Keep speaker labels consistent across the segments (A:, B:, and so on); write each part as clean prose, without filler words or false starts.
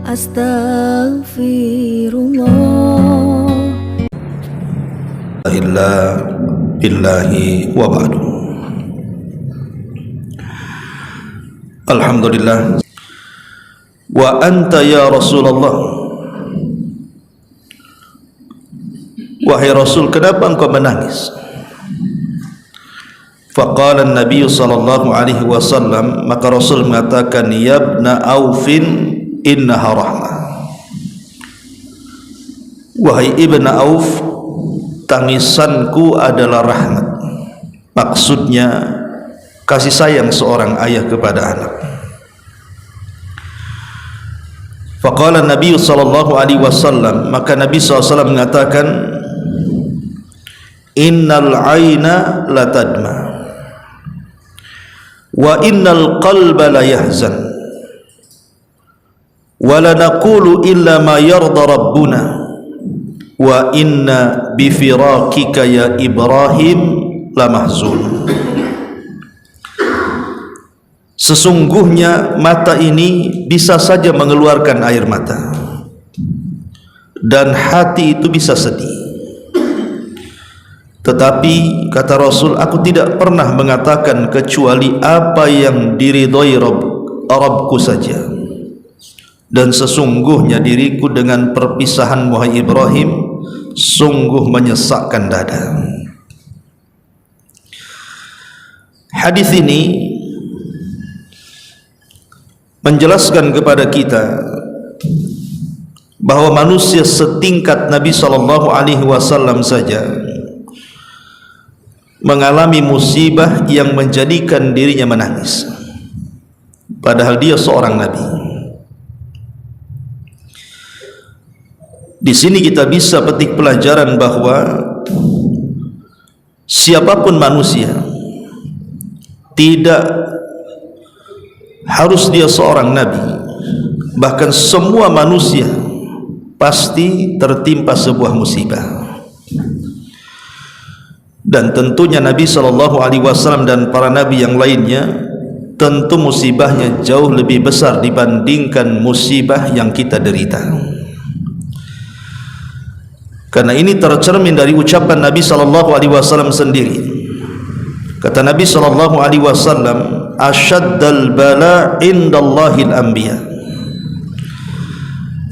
A: Astaghfirullah.
B: Illa billahi wa ba'du. Alhamdulillah. Wa anta ya Rasulullah, wahai Rasul, kenapa engkau menangis? Faqala an-nabiy sallallahu alaihi wasallam, maka Rasul mengatakan, ya ibna Aufin innaha rahmah. Wahai ibna Auf, tangisanku adalah rahmat. Maksudnya kasih sayang seorang ayah kepada anak. Faqala Nabi sallallahu alaihi wasallam, maka Nabi SAW mengatakan, innal aina la tadma wa innal qalba la yahzan wa la naqulu illa ma yarda rabbuna wa inna bifiraqika ya Ibrahim la mahzun. Sesungguhnya mata ini bisa saja mengeluarkan air mata dan hati itu bisa sedih, tetapi kata Rasul, aku tidak pernah mengatakan kecuali apa yang diridhoi Rabbku saja. Dan sesungguhnya diriku dengan perpisahan wahai Ibrahim sungguh menyesakkan dada. Hadis ini menjelaskan kepada kita bahwa manusia setingkat Nabi SAW saja mengalami musibah yang menjadikan dirinya menangis, padahal dia seorang Nabi. Di sini kita bisa petik pelajaran bahwa siapapun manusia, tidak harus dia seorang nabi, bahkan semua manusia pasti tertimpa sebuah musibah. Dan tentunya Nabi SAW dan para nabi yang lainnya, tentu musibahnya jauh lebih besar dibandingkan musibah yang kita derita. Karena ini tercermin dari ucapan Nabi SAW sendiri. Kata Nabi SAW, asyaddal bala indallahil anbiya,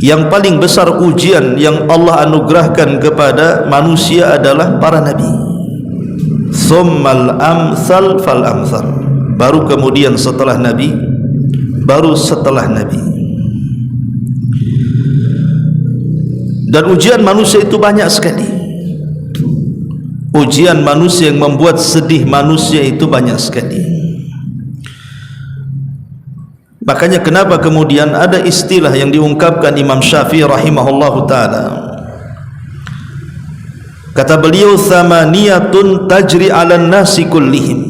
B: yang paling besar ujian yang Allah anugerahkan kepada manusia adalah para nabi. Thummal amsal fal amsal, baru kemudian setelah nabi, baru setelah nabi. Dan ujian manusia itu banyak sekali. Ujian manusia yang membuat sedih manusia itu banyak sekali. Makanya kenapa kemudian ada istilah yang diungkapkan Imam Syafi'i rahimahullahu ta'ala. Kata beliau, thamaniyatun tajri ala nasi kullihim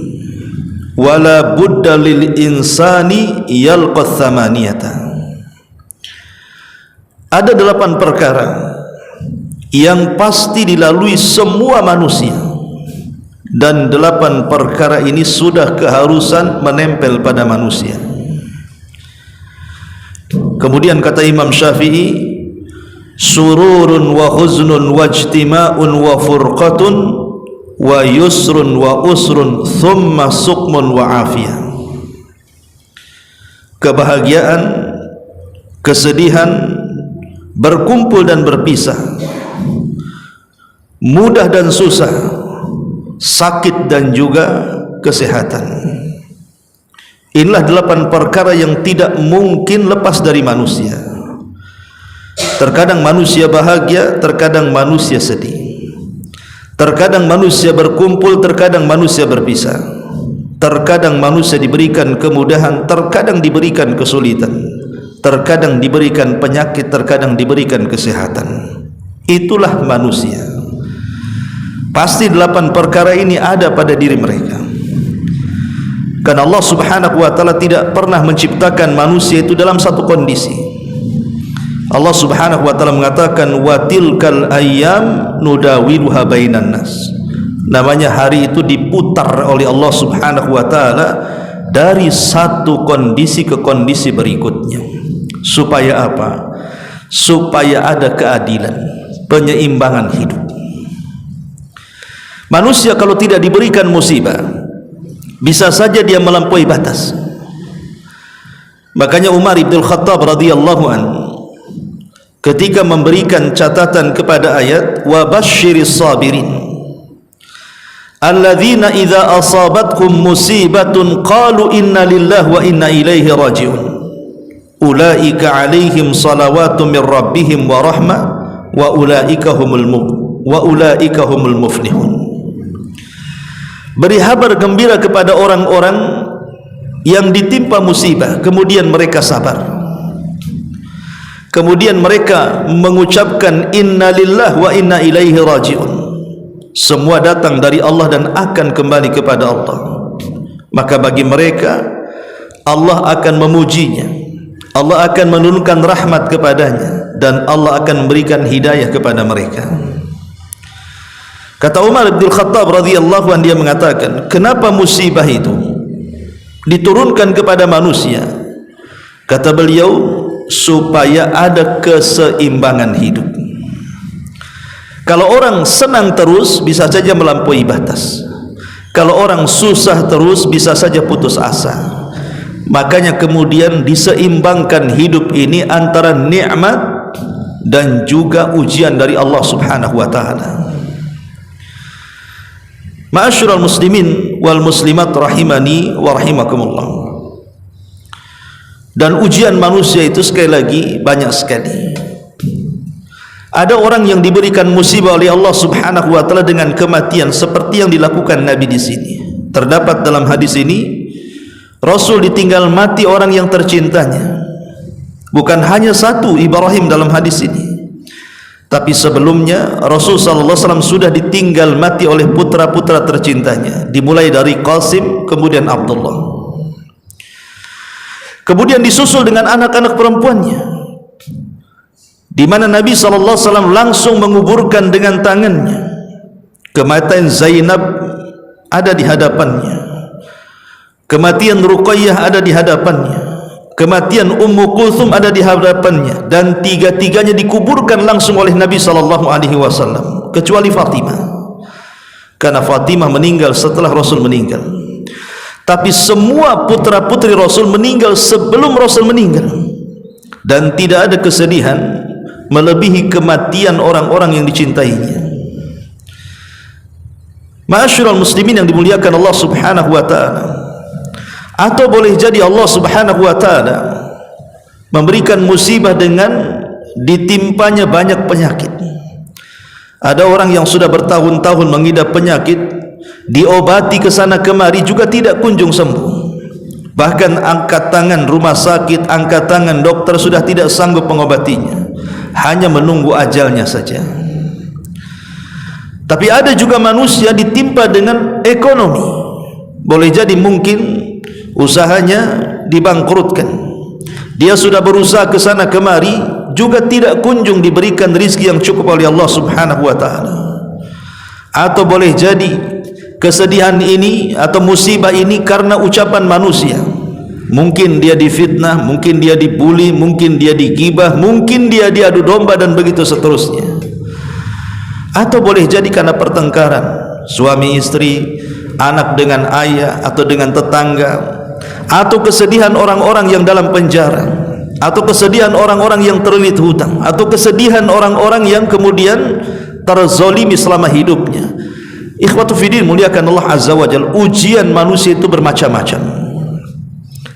B: wala budda lil insani yalqa thamaniyata. Ada 8 perkara yang pasti dilalui semua manusia, dan 8 perkara ini sudah keharusan menempel pada manusia. Kemudian kata Imam Syafi'i, sururun wa huznun wa ijtima'un wa furqatun wa yusrun wa usrun thumma suqmun wa afiyah. Kebahagiaan, kesedihan, berkumpul dan berpisah, mudah dan susah, sakit dan juga kesehatan. Inilah 8 perkara yang tidak mungkin lepas dari manusia. Terkadang manusia bahagia, terkadang manusia sedih. Terkadang manusia berkumpul, terkadang manusia berpisah. Terkadang manusia diberikan kemudahan, terkadang diberikan kesulitan. Terkadang diberikan penyakit, terkadang diberikan kesehatan. Itulah manusia. Pasti 8 perkara ini ada pada diri mereka. Karena Allah Subhanahu wa ta'ala tidak pernah menciptakan manusia itu dalam satu kondisi. Allah Subhanahu wa ta'ala mengatakan, wa tilkal ayyam nudawiluha bainan nas. Namanya hari itu diputar oleh Allah Subhanahu wa ta'ala dari satu kondisi ke kondisi berikutnya. Supaya apa? supaya ada keadilan, penyeimbangan hidup. Manusia kalau tidak diberikan musibah, bisa saja dia melampaui batas. Makanya Umar bin Khattab radhiyallahu anhu ketika memberikan catatan kepada ayat wa basyiris sabirin alladzina idza asabatkum musibatun qalu inna lillahi wa inna ilaihi raji'un ulaika alaihim salawatu min rabbihim wa rahmah wa ulaika humul muflihun. Beri kabar gembira kepada orang-orang yang ditimpa musibah kemudian mereka sabar, kemudian mereka mengucapkan inna lillahi wa inna ilaihi raji'un, semua datang dari Allah dan akan kembali kepada Allah. Maka bagi mereka Allah akan memujinya, Allah akan menurunkan rahmat kepadanya, dan Allah akan memberikan hidayah kepada mereka. Kata Umar bin Khattab radhiyallahu anhu, dia mengatakan, kenapa musibah itu diturunkan kepada manusia? Kata beliau, supaya ada keseimbangan hidup. Kalau orang senang terus, bisa saja melampaui batas. Kalau orang susah terus, bisa saja putus asa. Makanya kemudian diseimbangkan hidup ini antara nikmat dan juga ujian dari Allah Subhanahu wa taala. Ma'asyiral muslimin wal muslimat rahimani wa rahimakumullah. Dan ujian manusia itu sekali lagi banyak sekali. Ada orang yang diberikan musibah oleh Allah Subhanahu wa taala dengan kematian seperti yang dilakukan Nabi di sini. Terdapat dalam hadis ini, Rasul ditinggal mati orang yang tercintanya. Bukan hanya satu Ibrahim dalam hadis ini, tapi sebelumnya Rasul sallallahu alaihi wasallam sudah ditinggal mati oleh putra-putra tercintanya, dimulai dari Qasim kemudian Abdullah, kemudian disusul dengan anak-anak perempuannya, di mana Nabi sallallahu alaihi wasallam langsung menguburkan dengan tangannya. Kematian Zainab ada di hadapannya, kematian Ruqayyah ada di hadapannya, kematian Ummu Kulthum ada di hadapannya, dan tiga-tiganya dikuburkan langsung oleh Nabi sallallahu alaihi wasallam, kecuali Fatimah, karena Fatimah meninggal setelah Rasul meninggal. Tapi semua putra-putri Rasul meninggal sebelum Rasul meninggal, dan tidak ada kesedihan melebihi kematian orang-orang yang dicintainya. Ma'asyiral muslimin yang dimuliakan Allah Subhanahu wa taala, atau boleh jadi Allah Subhanahu wa taala memberikan musibah dengan ditimpanya banyak penyakit. Ada orang yang sudah bertahun-tahun mengidap penyakit, diobati ke sana kemari juga tidak kunjung sembuh. Bahkan angkat tangan rumah sakit, angkat tangan dokter sudah tidak sanggup mengobatinya, hanya menunggu ajalnya saja. Tapi ada juga manusia ditimpa dengan ekonomi. Boleh jadi mungkin usahanya dibangkrutkan, dia sudah berusaha ke sana kemari juga tidak kunjung diberikan rizki yang cukup oleh Allah Subhanahu wa taala. Atau boleh jadi kesedihan ini atau musibah ini karena ucapan manusia. Mungkin dia difitnah, mungkin dia dibuli, mungkin dia digibah, mungkin dia diadu domba, dan begitu seterusnya. Atau boleh jadi karena pertengkaran suami istri, anak dengan ayah atau dengan tetangga, atau kesedihan orang-orang yang dalam penjara, atau kesedihan orang-orang yang terlilit hutang, atau kesedihan orang-orang yang kemudian terzolimi selama hidupnya. Ikhwatu fiddin muliakan Allah Azza wa Jalla, ujian manusia itu bermacam-macam.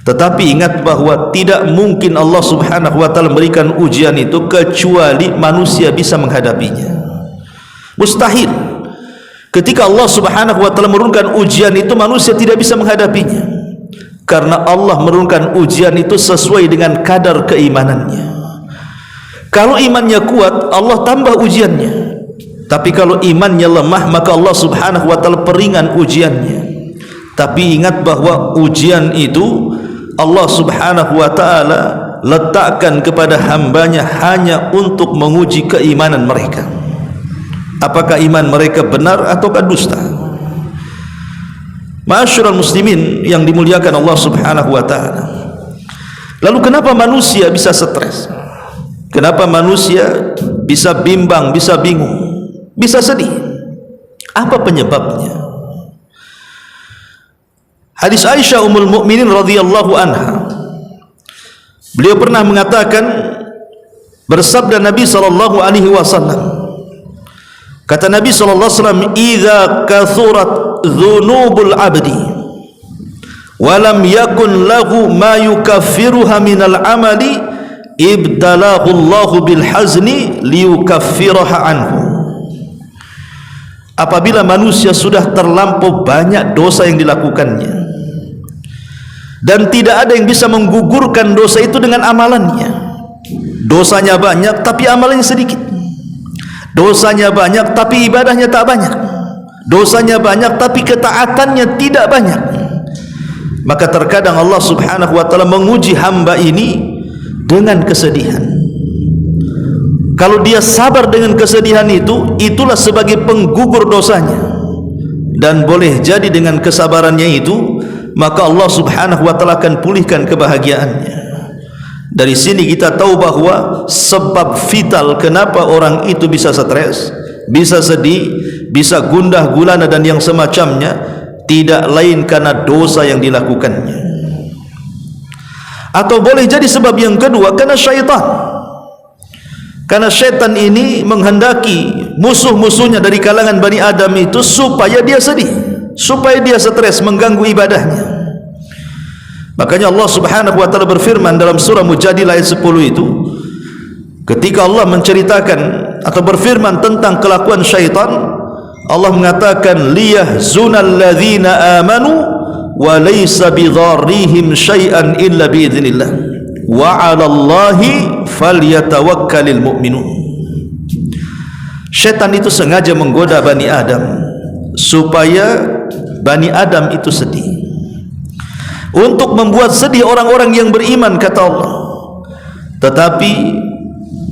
B: Tetapi ingat bahwa tidak mungkin Allah Subhanahu wa taala memberikan ujian itu kecuali manusia bisa menghadapinya. Mustahil. Ketika Allah Subhanahu wa taala menurunkan ujian itu, manusia tidak bisa menghadapinya, karena Allah menurunkan ujian itu sesuai dengan kadar keimanannya. Kalau imannya kuat, Allah tambah ujiannya. Tapi kalau imannya lemah, maka Allah Subhanahu wa taala peringan ujiannya. Tapi ingat bahwa ujian itu Allah Subhanahu wa taala letakkan kepada hambanya hanya untuk menguji keimanan mereka. Apakah iman mereka benar ataukah dusta? Ma'asyiral muslimin yang dimuliakan Allah Subhanahu wa taala. Lalu kenapa manusia bisa stres? Kenapa manusia bisa bimbang, bisa bingung, bisa sedih? Apa penyebabnya? Hadis Aisyah Ummul Mukminin radhiyallahu anha, beliau pernah mengatakan, bersabda Nabi sallallahu alaihi wasallam, kata Nabi sallallahu alaihi wasallam, "Idza kathurat dzunubul 'abdi wa lam yakun lahu ma yukaffiruha minal 'amali, ibtalahu Allahu bil hazni liyukaffiraha anhu." Apabila manusia sudah terlampau banyak dosa yang dilakukannya dan tidak ada yang bisa menggugurkan dosa itu dengan amalannya, dosanya banyak tapi amalannya sedikit, dosanya banyak tapi ibadahnya tak banyak, dosanya banyak tapi ketaatannya tidak banyak, maka terkadang Allah subhanahu wa ta'ala menguji hamba ini dengan kesedihan. Kalau dia sabar dengan kesedihan itu, itulah sebagai penggugur dosanya, dan boleh jadi dengan kesabarannya itu maka Allah subhanahu wa ta'ala akan pulihkan kebahagiaannya. Dari sini kita tahu bahwa sebab vital kenapa orang itu bisa stres, bisa sedih, bisa gundah gulana dan yang semacamnya, tidak lain karena dosa yang dilakukannya. Atau boleh jadi sebab yang kedua karena syaitan. Karena syaitan ini menghendaki musuh-musuhnya dari kalangan Bani Adam itu supaya dia sedih, supaya dia stres, mengganggu ibadahnya. Makanya Allah subhanahu wa ta'ala berfirman dalam surah Mujadilah ayat 10 itu, ketika Allah menceritakan atau berfirman tentang kelakuan syaitan, Allah mengatakan, liyahzunal ladzina amanu wa laysa bidharrihim syai'an illa biidznillah wa 'alallahi falyatawakkalul mu'minun. Syaitan itu sengaja menggoda Bani Adam supaya Bani Adam itu sedih, untuk membuat sedih orang-orang yang beriman, kata Allah. Tetapi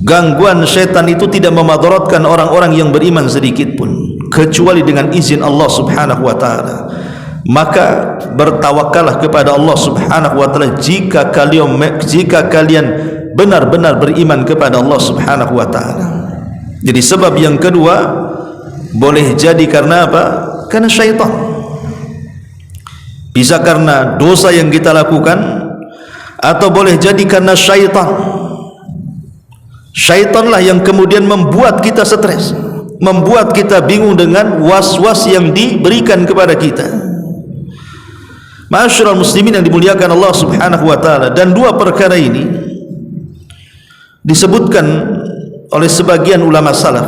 B: gangguan syaitan itu tidak memadaratkan orang-orang yang beriman sedikit pun, kecuali dengan izin Allah subhanahu wa ta'ala. Maka bertawakallah kepada Allah subhanahu wa ta'ala jika kalian benar-benar beriman kepada Allah subhanahu wa ta'ala. Jadi sebab yang kedua boleh jadi karena apa? Karena syaitan. Bisa karena dosa yang kita lakukan, atau boleh jadi karena syaitan. Syaitanlah yang kemudian membuat kita stres, membuat kita bingung dengan was-was yang diberikan kepada kita. Ma'asyiral muslimin yang dimuliakan Allah subhanahu wa ta'ala. Dan dua perkara ini disebutkan oleh sebagian ulama salaf.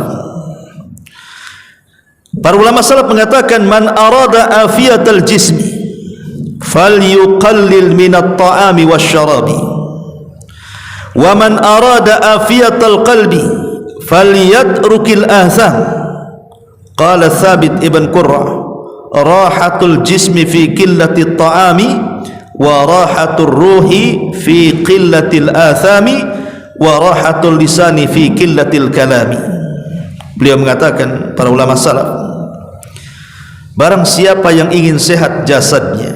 B: Para ulama salaf mengatakan, man arada afiyatal jismi falyuqallil minat ta'ami wasyarabi, wa man arada afiyatal qalbi falyatrukil atham. Qala Thabit ibn Qurra, rahatul jismi fi qillati ta'ami wa rahatul ruhi fi qillatil athami wa rahatul lisani fi qillatil kalami. Beliau mengatakan, para ulama salaf, barang siapa yang ingin sehat jasadnya,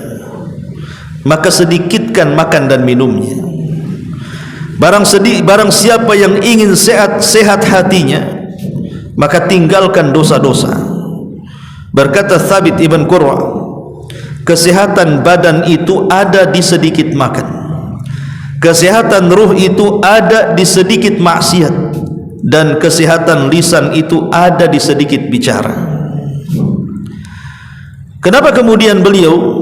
B: maka sedikitkan makan dan minumnya. Barang siapa yang ingin sehat hatinya, maka tinggalkan dosa-dosa. Berkata Thabit ibn Qurra, kesehatan badan itu ada di sedikit makan, kesehatan ruh itu ada di sedikit maksiat, dan kesehatan lisan itu ada di sedikit bicara. Kenapa kemudian beliau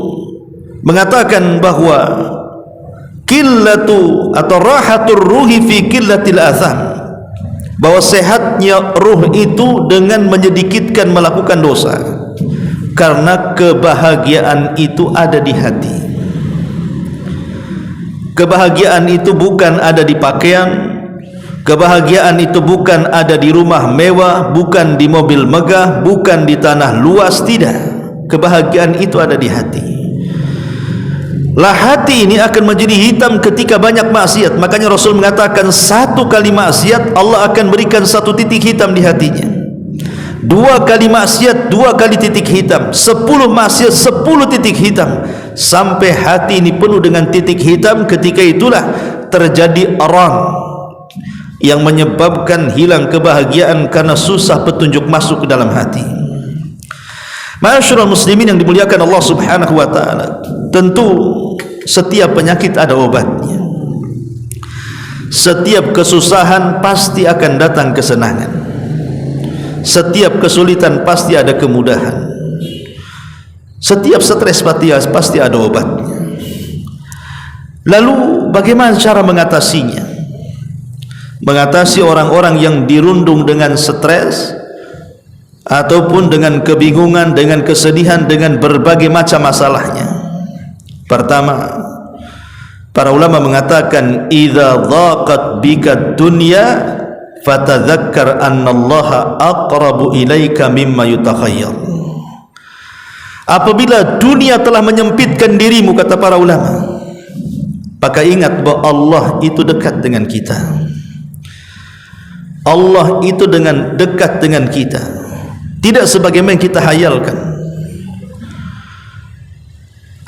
B: mengatakan bahwa qillatu atau rahatur ruhi fi qillatil atham, bahwa sehatnya ruh itu dengan menyedikitkan melakukan dosa, karena kebahagiaan itu ada di hati. Kebahagiaan itu bukan ada di pakaian, kebahagiaan itu bukan ada di rumah mewah, bukan di mobil megah, bukan di tanah luas, tidak. Kebahagiaan itu ada di hati. Lah hati ini akan menjadi hitam ketika banyak maksiat. Makanya Rasul mengatakan, satu kali maksiat Allah akan berikan satu titik hitam di hatinya. Dua kali maksiat, dua kali titik hitam. 10 maksiat, 10 titik hitam. Sampai hati ini penuh dengan titik hitam. Ketika itulah terjadi ran, yang menyebabkan hilang kebahagiaan karena susah petunjuk masuk ke dalam hati. Ma'asyiral muslimin yang dimuliakan Allah Subhanahu wa taala, tentu setiap penyakit ada obatnya. Setiap kesusahan pasti akan datang kesenangan. Setiap kesulitan pasti ada kemudahan. Setiap stres pasti ada obatnya. Lalu bagaimana cara mengatasinya? Mengatasi orang-orang yang dirundung dengan stres ataupun dengan kebingungan, dengan kesedihan, dengan berbagai macam masalahnya. Pertama, para ulama mengatakan idza dhaqat bika dunya fatadzakkar annallaha aqrabu ilaika mimma yutakhayyal. Apabila dunia telah menyempitkan dirimu, kata para ulama, maka ingat bahwa Allah itu dekat dengan kita. Allah itu dekat dengan kita, tidak sebagaimana yang kita hayalkan.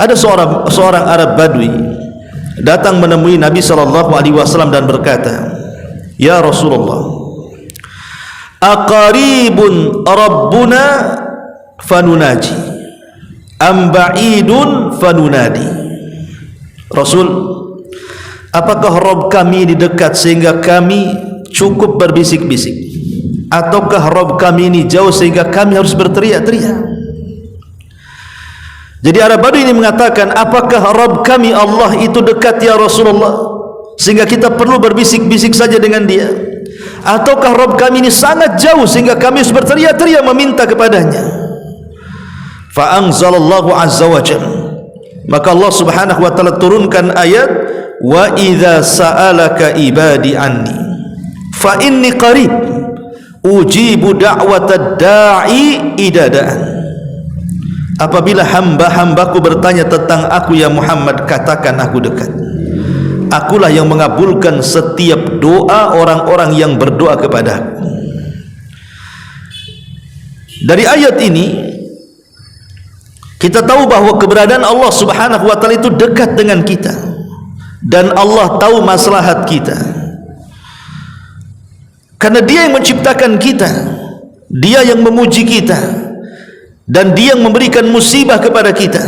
B: Ada seorang Arab Badui datang menemui Nabi SAW dan berkata, "Ya Rasulullah, aqaribun Rabbuna fanunaji, am ba'idun fanunadi." Rasul, apakah Rabb kami ini dekat sehingga kami cukup berbisik-bisik, ataukah Rabb kami ini jauh sehingga kami harus berteriak-teriak? Jadi Arab Badui ini mengatakan, apakah Rabb kami Allah itu dekat ya Rasulullah sehingga kita perlu berbisik-bisik saja dengan dia, ataukah Rabb kami ini sangat jauh sehingga kami harus berteriak-teriak meminta kepadanya? Fa anzalallahu azza wa jalla, maka Allah Subhanahu wa taala turunkan ayat, wa idza sa'alaka ibadi anni fa inni qarib ujibu da'watad da'i idada'an. Apabila hamba-hambaku bertanya tentang aku ya Muhammad, katakan aku dekat. Akulah yang mengabulkan setiap doa orang-orang yang berdoa kepadaku. Dari ayat ini kita tahu bahwa keberadaan Allah Subhanahu wa taala itu dekat dengan kita, dan Allah tahu maslahat kita. Karena Dia yang menciptakan kita, Dia yang memuji kita, dan Dia yang memberikan musibah kepada kita,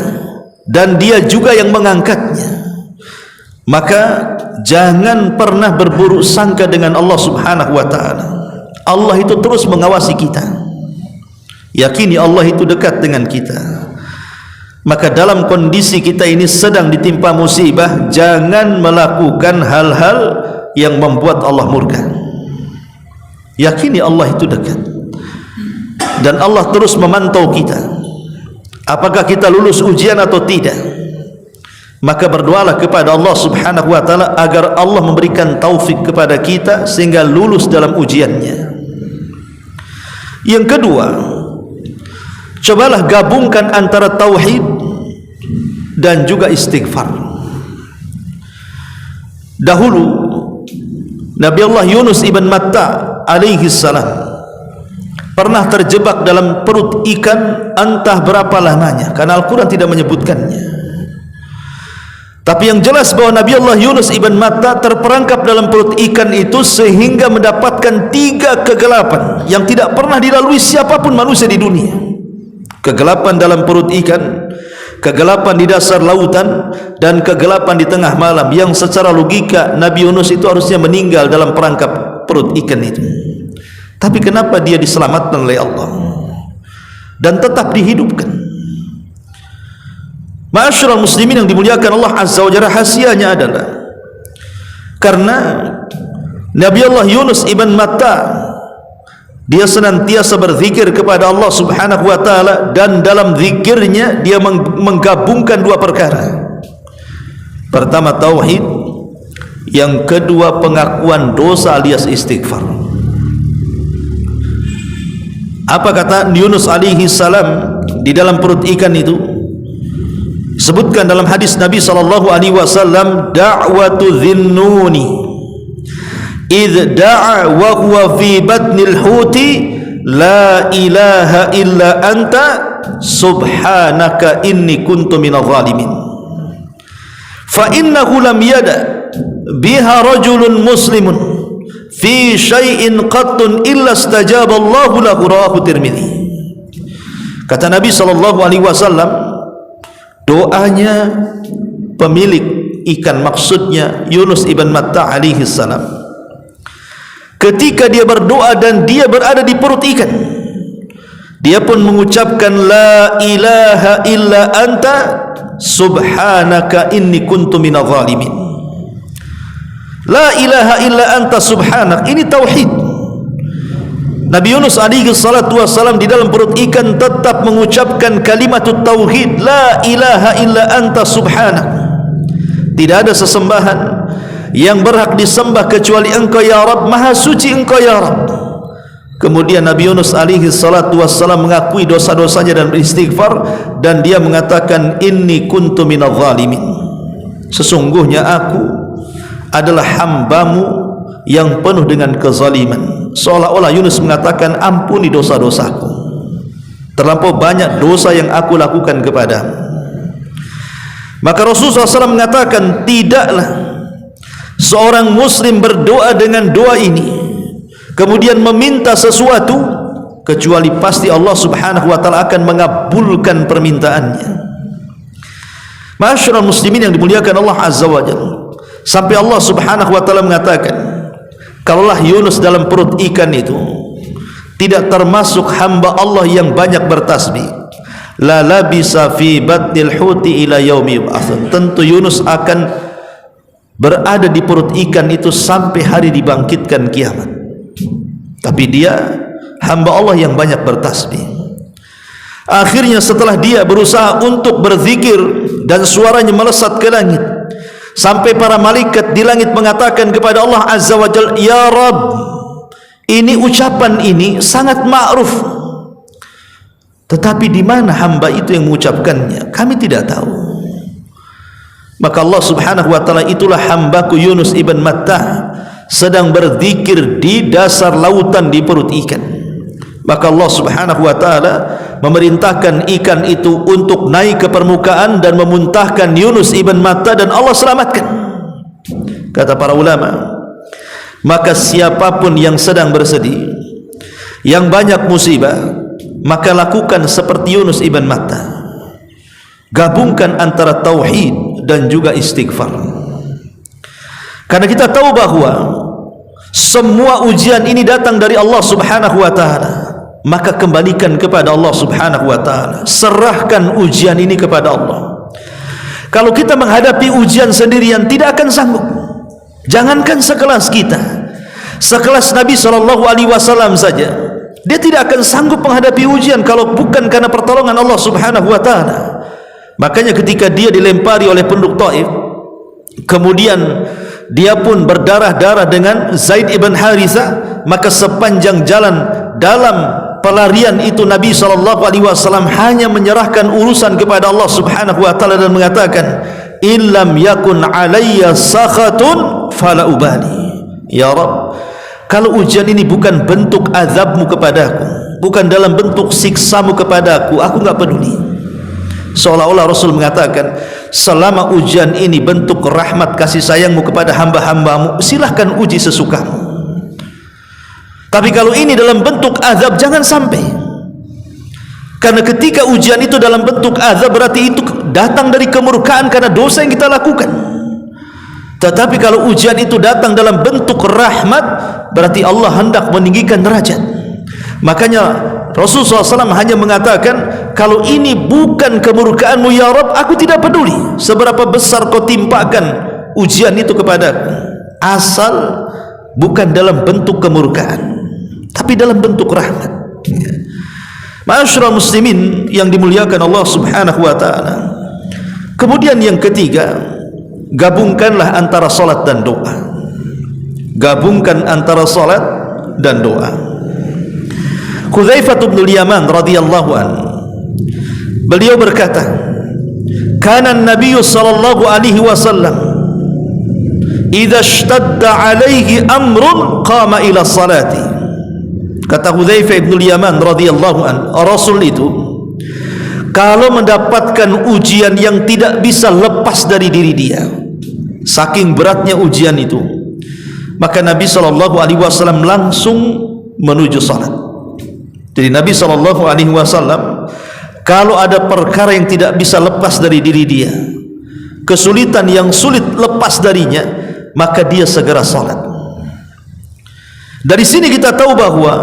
B: dan Dia juga yang mengangkatnya. Maka jangan pernah berburuk sangka dengan Allah Subhanahu wa taala. Allah itu terus mengawasi kita. Yakini Allah itu dekat dengan kita. Maka dalam kondisi kita ini sedang ditimpa musibah, jangan melakukan hal-hal yang membuat Allah murka. Yakini Allah itu dekat, dan Allah terus memantau kita, apakah kita lulus ujian atau tidak. Maka berdoalah kepada Allah Subhanahu wa taala agar Allah memberikan taufik kepada kita sehingga lulus dalam ujiannya. Yang kedua, cobalah gabungkan antara tauhid dan juga istighfar. Dahulu Nabi Allah Yunus ibn Matta alaihi salam pernah terjebak dalam perut ikan entah berapa lamanya, karena Al-Quran tidak menyebutkannya. Tapi yang jelas bahwa Nabi Allah Yunus ibn Matta terperangkap dalam perut ikan itu sehingga mendapatkan 3 kegelapan yang tidak pernah dilalui siapapun manusia di dunia. Kegelapan dalam perut ikan, kegelapan di dasar lautan, dan kegelapan di tengah malam, yang secara logika Nabi Yunus itu harusnya meninggal dalam perangkap perut ikan itu. Tapi kenapa dia diselamatkan oleh Allah dan tetap dihidupkan? Ma'asyiral muslimin yang dimuliakan Allah Azza wa Jalla, rahasianya adalah karena Nabi Allah Yunus ibn Matta dia senantiasa berzikir kepada Allah Subhanahu wa taala, dan dalam zikirnya dia menggabungkan 2 perkara. Pertama tauhid, yang kedua pengakuan dosa alias istighfar. Apa kata Yunus alaihi salam di dalam perut ikan itu? Sebutkan dalam hadis Nabi sallallahu alaihi wasallam, da'watu dhinnuni idh da'a wa huwa fi batnil huti la ilaha illa anta subhanaka inni kuntu minadh dhalimin. Fa innahu lam yada biha rajulun muslimun fi syai'in qattun illa istajaba Allahu lahu, rawahu Tirmidzi. Kata Nabi SAW, doanya pemilik ikan, maksudnya Yunus ibn Matta alaihi salam, ketika dia berdoa dan dia berada di perut ikan, dia pun mengucapkan la ilaha illa anta subhanaka inni kuntu minadh dhalimin. La ilaha illa anta subhanak, ini tauhid. Nabi Yunus alaihi salatu wassalam di dalam perut ikan tetap mengucapkan kalimat tauhid, la ilaha illa anta subhanak. Tidak ada sesembahan yang berhak disembah kecuali Engkau ya Rabb, maha suci Engkau ya Rabb. Kemudian Nabi Yunus alaihi salatu wassalam mengakui dosa-dosanya dan beristighfar, dan dia mengatakan inni kuntu minadh dhalimin, sesungguhnya aku adalah hambamu yang penuh dengan kezaliman. Seolah-olah Yunus mengatakan, ampuni dosa-dosaku, terlampau banyak dosa yang aku lakukan kepadamu. Maka Rasulullah SAW mengatakan, tidaklah seorang muslim berdoa dengan doa ini kemudian meminta sesuatu kecuali pasti Allah Subhanahu wa taala akan mengabulkan permintaannya. Ma'asyiral muslimin yang dimuliakan Allah Azza wa Jalla, sampai Allah Subhanahu wa taala mengatakan, kalaulah Yunus dalam perut ikan itu tidak termasuk hamba Allah yang banyak bertasbih, la labisa fi batnil huti ila yaumi yub'atsun, tentu Yunus akan berada di perut ikan itu sampai hari dibangkitkan kiamat. Tapi dia hamba Allah yang banyak bertasbih. Akhirnya setelah dia berusaha untuk berzikir dan suaranya melesat ke langit, sampai para malaikat di langit mengatakan kepada Allah Azza wa Jalla, ya Rabb, ini ucapan ini sangat ma'ruf, tetapi di mana hamba itu yang mengucapkannya? Kami tidak tahu. Maka Allah Subhanahu wa taala, itulah hambaku Yunus ibn Matta sedang berzikir di dasar lautan di perut ikan. Maka Allah Subhanahu wa taala memerintahkan ikan itu untuk naik ke permukaan dan memuntahkan Yunus ibn Matta, dan Allah selamatkan. Kata para ulama, maka siapapun yang sedang bersedih, yang banyak musibah, maka lakukan seperti Yunus ibn Matta, gabungkan antara tauhid dan juga istighfar. Karena kita tahu bahwa semua ujian ini datang dari Allah Subhanahu wa taala, maka kembalikan kepada Allah Subhanahu wa taala, serahkan ujian ini kepada Allah. Kalau kita menghadapi ujian sendirian tidak akan sanggup. Jangankan sekelas kita, sekelas Nabi SAW saja, dia tidak akan sanggup menghadapi ujian kalau bukan karena pertolongan Allah Subhanahu wa taala. Makanya ketika dia dilempari oleh penduduk Taif, kemudian dia pun berdarah-darah dengan Zaid ibn Harithah, maka sepanjang jalan dalam pelarian itu Nabi SAW hanya menyerahkan urusan kepada Allah Subhanahu wa taala dan mengatakan, illam yakun alayya sakhatun fala ubali. Ya Rabb, kalau ujian ini bukan bentuk azabmu kepadaku, bukan dalam bentuk siksamu kepadaku, aku enggak peduli. Seolah-olah Rasul mengatakan, selama ujian ini bentuk rahmat kasih sayangmu kepada hamba-hambamu, silahkan uji sesukamu. Tapi kalau ini dalam bentuk azab, jangan sampai. Karena ketika ujian itu dalam bentuk azab, berarti itu datang dari kemurkaan karena dosa yang kita lakukan. Tetapi kalau ujian itu datang dalam bentuk rahmat, berarti Allah hendak meninggikan derajat. Makanya Rasulullah SAW hanya mengatakan, kalau ini bukan kemurkaanmu ya Rabb, aku tidak peduli seberapa besar kau timpakan ujian itu kepadaku, asal bukan dalam bentuk kemurkaan, tapi dalam bentuk rahmat. Ma'asyiral muslimin yang dimuliakan Allah Subhanahu wa taala. Kemudian yang ketiga, gabungkanlah antara salat dan doa. Gabungkan antara salat dan doa. Hudzaifah bin Yaman radhiyallahu anhu, beliau berkata, kana an-nabiy sallallahu alaihi wasallam idza ishtadda alaihi amrun qama ila salati. Kata Hudzaifah bin Yaman radhiyallahu anhu, Rasul itu kalau mendapatkan ujian yang tidak bisa lepas dari diri dia, saking beratnya ujian itu, maka Nabi SAW langsung menuju salat. Jadi Nabi SAW kalau ada perkara yang tidak bisa lepas dari diri dia, kesulitan yang sulit lepas darinya, maka dia segera salat. Dari sini kita tahu bahwa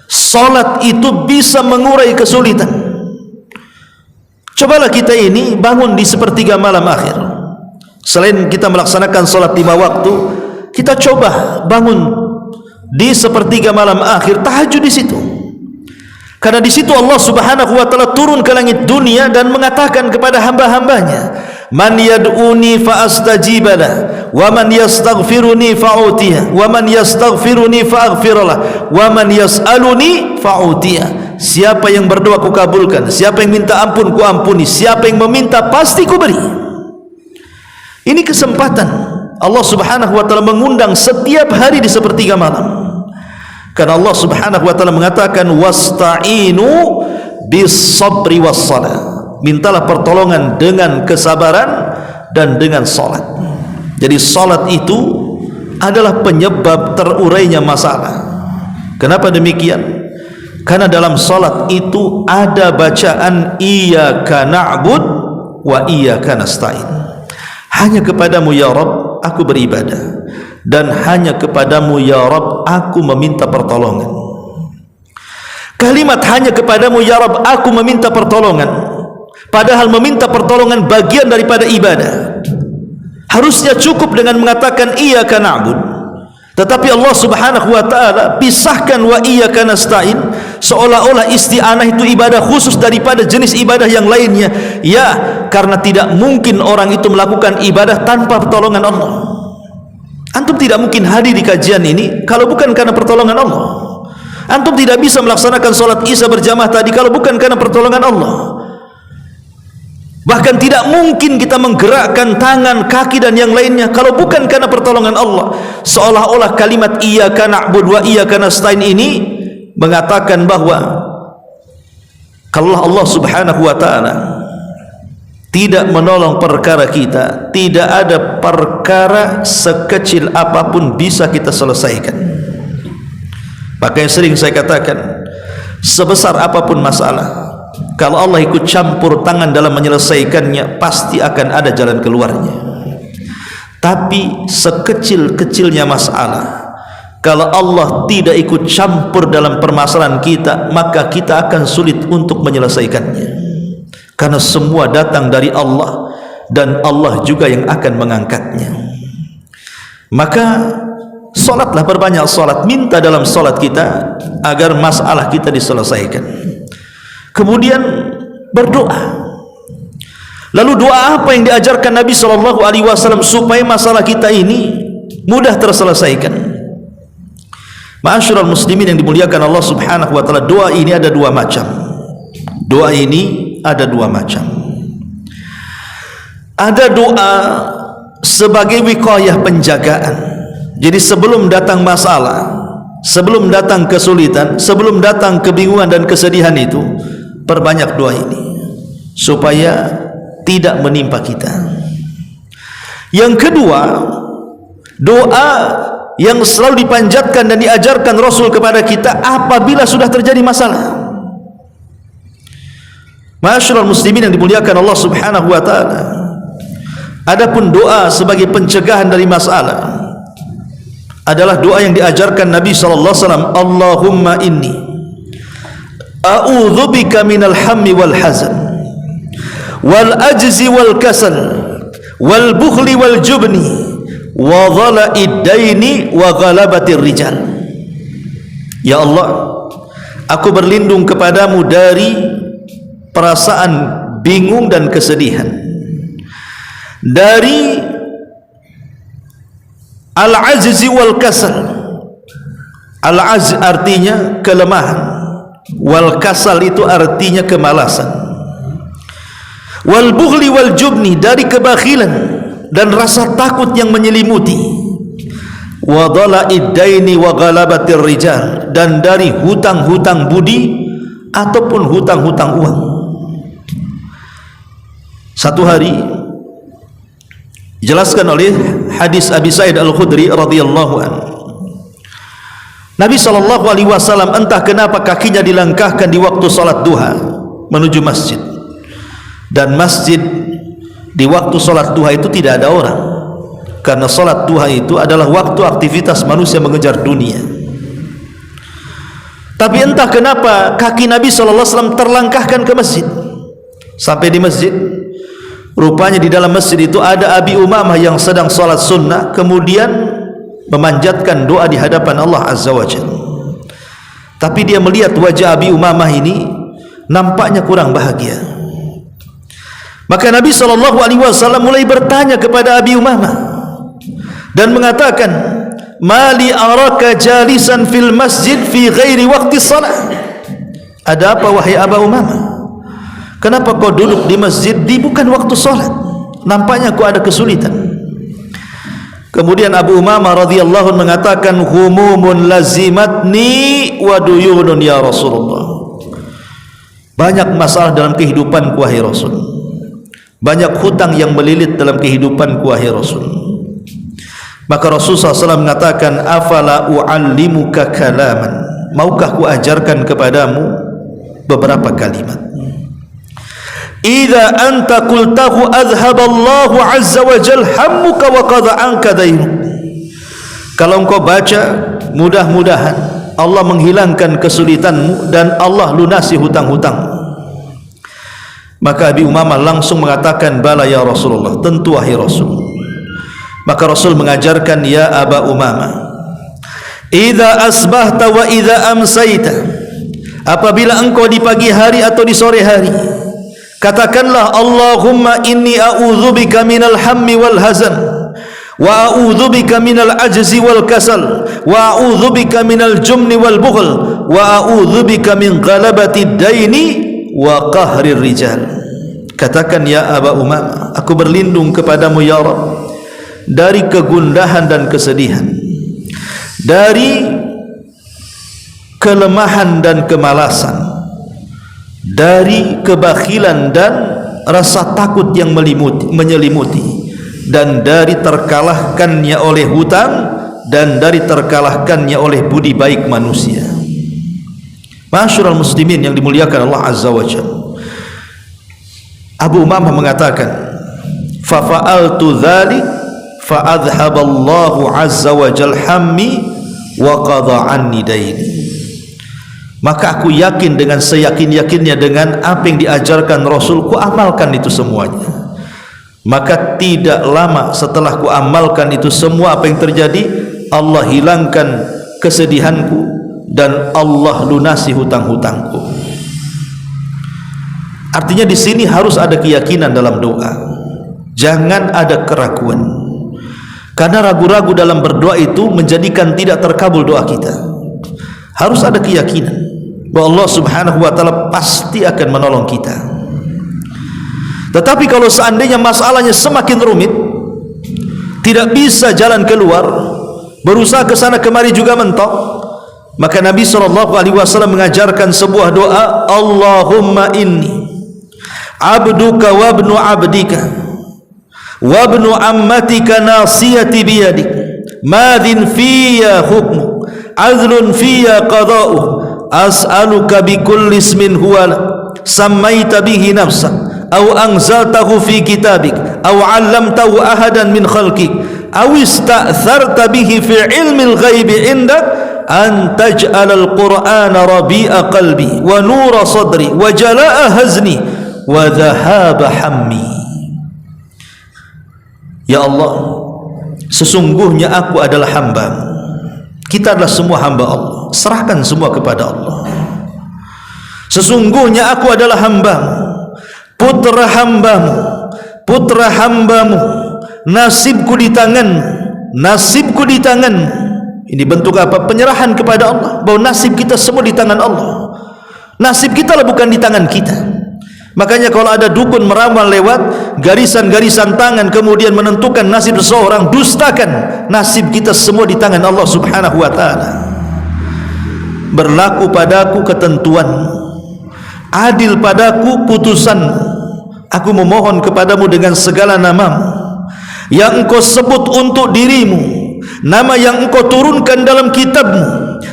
B: salat itu bisa mengurai kesulitan. Cobalah kita ini bangun di sepertiga malam akhir. Selain kita melaksanakan salat 5 waktu, kita coba bangun di sepertiga malam akhir, tahajud di situ. Karena di situ Allah Subhanahu wa taala turun ke langit dunia dan mengatakan kepada hamba-hambanya, "Man yad'uni fa astajibalah, wa man yastaghfiruni fa utiya, wa man yastaghfiruni fa aghfirlah, wa man yas'aluni fa utiya." Siapa yang berdoa ku kabulkan, siapa yang minta ampun ku ampuni, siapa yang meminta pasti ku beri. Ini kesempatan Allah Subhanahu wa taala mengundang setiap hari di sepertiga malam. Karena Allah Subhanahu wa taala mengatakan, "Wasta'inu bis-sabri was-shalah." Mintalah pertolongan dengan kesabaran dan dengan salat. Jadi salat itu adalah penyebab terurainya masalah. Kenapa demikian? Karena dalam salat itu ada bacaan iyyaka na'bud wa iyyaka nasta'in. Hanya kepadamu ya Rabb aku beribadah, dan hanya kepadamu ya Rabb aku meminta pertolongan. Kalimat hanya kepadamu ya Rabb aku meminta pertolongan, padahal meminta pertolongan bagian daripada ibadah. Harusnya cukup dengan mengatakan iyyaka na'bud, tetapi Allah Subhanahu wa taala pisahkan wa iyyaka nasta'in, seolah-olah isti'anah itu ibadah khusus daripada jenis ibadah yang lainnya. Ya, karena tidak mungkin orang itu melakukan ibadah tanpa pertolongan Allah. Antum tidak mungkin hadir di kajian ini kalau bukan karena pertolongan Allah. Antum tidak bisa melaksanakan sholat Isya berjamaah tadi kalau bukan karena pertolongan Allah. Bahkan tidak mungkin kita menggerakkan tangan, kaki dan yang lainnya kalau bukan karena pertolongan Allah. Seolah-olah kalimat iyyaka na'budu wa iyyaka nasta'in ini mengatakan bahwa kalau Allah Subhanahu wa taala tidak menolong perkara kita, tidak ada perkara sekecil apapun bisa kita selesaikan. Makanya sering saya katakan, sebesar apapun masalah, kalau Allah ikut campur tangan dalam menyelesaikannya, pasti akan ada jalan keluarnya. Tapi sekecil-kecilnya masalah, kalau Allah tidak ikut campur dalam permasalahan kita, maka kita akan sulit untuk menyelesaikannya. Karena semua datang dari Allah, dan Allah juga yang akan mengangkatnya. Maka solatlah, perbanyak solat, minta dalam solat kita agar masalah kita diselesaikan. Kemudian berdoa. Lalu doa apa yang diajarkan Nabi SAW supaya masalah kita ini mudah terselesaikan? Ma'asyiral muslimin yang dimuliakan Allah Subhanahu wa taala, doa ini ada 2 macam. Doa ini ada 2 macam. Ada doa sebagai wiqayah, penjagaan. Jadi sebelum datang masalah, sebelum datang kesulitan, sebelum datang kebingungan dan kesedihan itu, perbanyak doa ini supaya tidak menimpa kita. Yang kedua, doa yang selalu dipanjatkan dan diajarkan Rasul kepada kita apabila sudah terjadi masalah. Ma'asyiral muslimin yang dimuliakan Allah Subhanahu wa taala, adapun doa sebagai pencegahan dari masalah adalah doa yang diajarkan Nabi sallallahu alaihi wasallam, Allahumma inni a'udzubika minal hammi wal hazan wal ajzi wal kasal wal bukhli wal jubni wa dhala'id daini wa ghalabatir rijal. Ya Allah, aku berlindung kepadamu dari perasaan bingung dan kesedihan, dari al-ajzi wal kasal. Al-ajz artinya kelemahan, wal kasal itu artinya kemalasan, wal bukhli wal jubni, dari kebakhilan dan rasa takut yang menyelimuti, wa dhala'id daini wa ghalabatir rijal, dan dari hutang-hutang budi ataupun hutang-hutang uang. Satu hari Dijelaskan oleh hadis Abi Sa'id Al-Khudri radhiyallahu anhu, Nabi SAW entah kenapa kakinya dilangkahkan di waktu salat duha menuju masjid, dan masjid di waktu salat duha itu tidak ada orang, karena salat duha itu adalah waktu aktivitas manusia mengejar dunia. Tapi entah kenapa kaki Nabi SAW terlangkahkan ke masjid. Sampai di masjid, rupanya di dalam masjid itu ada Abi Umamah yang sedang salat sunnah, kemudian memanjatkan doa di hadapan Allah Azza wa Jalla. Tapi dia melihat wajah Abi Umamah ini nampaknya kurang bahagia. Maka Nabi SAW mulai bertanya kepada Abi Umamah dan mengatakan, "Mali araka jalisan fil masjid fi ghairi waqti shalah?" Ada apa wahai Abu Umamah? Kenapa kau duduk di masjid di bukan waktu salat? Nampaknya kau ada kesulitan. Kemudian Abu Umamah radhiyallahu anhu mengatakan, "Humumun lazimatni wa duyunun ya Rasulullah." Banyak masalah dalam kehidupanku wahai Rasul. Banyak hutang yang melilit dalam kehidupanku wahai Rasul. Maka Rasulullah SAW mengatakan, "Afala u'allimuka kalaman?" Maukah ku ajarkan kepadamu beberapa kalimat? "Idza anta qultahu azhaballahu azza wa jalla hammuka wa qada anka daynuk." Kalau engkau baca, mudah-mudahan Allah menghilangkan kesulitanmu dan Allah lunasi hutang-hutang. Maka Abi Umamah langsung mengatakan, "Bala ya Rasulullah," tentu wahai Rasul. Maka Rasul mengajarkan, "Ya Aba Umamah, idza asbahta wa idza amsayta," apabila engkau di pagi hari atau di sore hari, katakanlah, "Allahumma inni a'udzubika minal hammi wal hazan, wa a'udzubika minal ajzi wal kasal, wa a'udzubika minal jumni wal bukhl, wa a'udzubika min ghalabati daini wa qahrir rijal." Katakan, "Ya Aba Umamah, aku berlindung kepadamu ya Rabb dari kegundahan dan kesedihan, dari kelemahan dan kemalasan, dari kebakhilan dan rasa takut yang menyelimuti, dan dari terkalahkannya oleh hutang, dan dari terkalahkannya oleh budi baik manusia." Ma'asyiral muslimin yang dimuliakan Allah Azza wa Jalla, Abu Umamah mengatakan, "Fa fa'altu dzalik fa adhhaballahu azza wa jalla hammi wa qada anni daini." Maka aku yakin dengan seyakin-yakinnya dengan apa yang diajarkan Rasul, ku amalkan itu semuanya. Maka tidak lama setelah ku amalkan itu semua, apa yang terjadi? Allah hilangkan kesedihanku dan Allah lunasi hutang-hutangku. Artinya di sini harus ada keyakinan dalam doa. Jangan ada keraguan. Karena ragu-ragu dalam berdoa itu menjadikan tidak terkabul doa kita. Harus ada keyakinan bahwa Allah Subhanahu wa taala pasti akan menolong kita. Tetapi kalau seandainya masalahnya semakin rumit, tidak bisa jalan keluar, berusaha ke sana kemari juga mentok, maka Nabi SAW mengajarkan sebuah doa, "Allahumma inni abduka wa ibnu abdika wa ibnu ammatika nasiyati biyadik, madhin fiyya hukmu, adlun fiyya qada'u, as'aluka bikulli ismin huwa lak sammaita bihi nafsak aw anzaltahu fi kitabik aw 'allamtahu ahadan min khalqik aw ista'tharta bihi fi 'ilmil ghaibi 'indak an taj'alal qur'ana rabi'a qalbi wa nura sadri wa jalaa'a hazni wa dhahaba hammi." Ya Allah, sesungguhnya aku adalah hamba-Mu. Kita adalah semua hamba Allah. Serahkan semua kepada Allah. Sesungguhnya aku adalah hamba-Mu, putra hamba-Mu, putra hamba-Mu. Nasibku di tangan-Mu, nasibku di tangan-Mu. Ini bentuk apa? Penyerahan kepada Allah, bahwa nasib kita semua di tangan Allah. Nasib kita lah bukan di tangan kita. Makanya kalau ada dukun meramal lewat garisan-garisan tangan kemudian menentukan nasib seseorang, dustakan. Nasib kita semua di tangan Allah Subhanahu wa taala. Berlaku padaku ketentuan, adil padaku putusan. Aku memohon kepadamu dengan segala nama-Mu, yang engkau sebut untuk dirimu, nama yang engkau turunkan dalam kitabmu,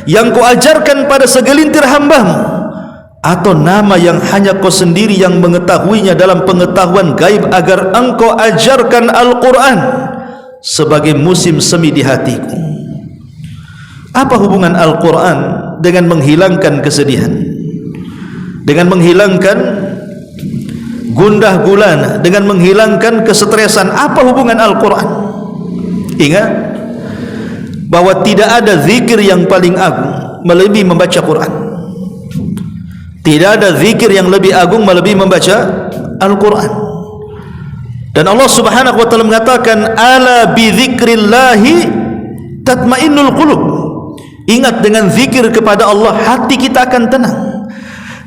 B: yang kau ajarkan pada segelintir hambamu, atau nama yang hanya kau sendiri yang mengetahuinya dalam pengetahuan gaib agar engkau ajarkan Al-Quran sebagai musim semi di hatiku. Apa hubungan Al-Quran dengan menghilangkan kesedihan, dengan menghilangkan gundah gulana, dengan menghilangkan kesetresan? Apa hubungan Al-Quran? Ingat bahwa tidak ada zikir yang paling agung melebihi membaca Quran. Tidak ada zikir yang lebih agung melebihi membaca Al-Quran. Dan Allah Subhanahu wa taala mengatakan, ala bi dzikrillahi tatmainnul qulub. Ingat, dengan zikir kepada Allah hati kita akan tenang.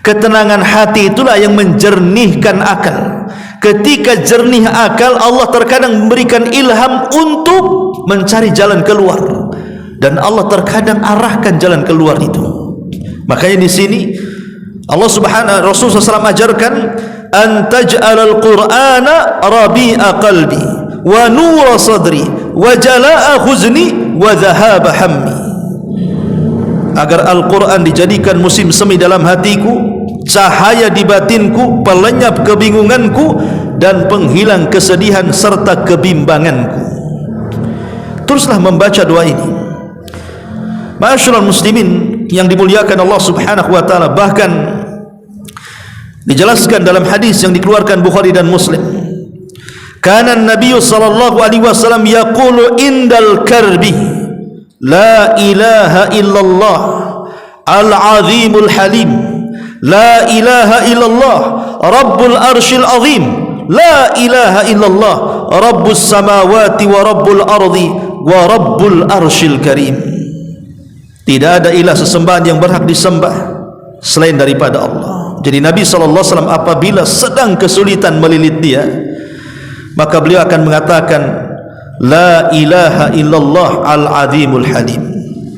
B: Ketenangan hati itulah yang menjernihkan akal. Ketika jernih akal, Allah terkadang memberikan ilham untuk mencari jalan keluar, dan Allah terkadang arahkan jalan keluar itu. Makanya di sini Allah Subhanahu Rasulullah SAW ajarkan, an taj'alal qur'ana rabi'a qalbi wa nura sadri wa jala'a huzni wa dhahaba hammi. Agar Al-Quran dijadikan musim semi dalam hatiku, cahaya di batinku, pelenyap kebingunganku, dan penghilang kesedihan serta kebimbanganku. Teruslah membaca doa ini. Ma'asyiral muslimin yang dimuliakan Allah Subhanahu wa taala, bahkan dijelaskan dalam hadis yang dikeluarkan Bukhari dan Muslim, kana Nabi sallallahu alaihi wasallam yaqulu indal karbi la ilaha illallah al-azimul halim, la ilaha illallah rabbul arshil azim, la ilaha illallah rabbus samawati wa rabbul ardi wa rabbul arshil karim. Tidak ada ilah sesembahan yang berhak disembah selain daripada Allah. Jadi Nabi SAW apabila sedang kesulitan melilit dia, maka beliau akan mengatakan, la ilaha illallah al-azimul halim.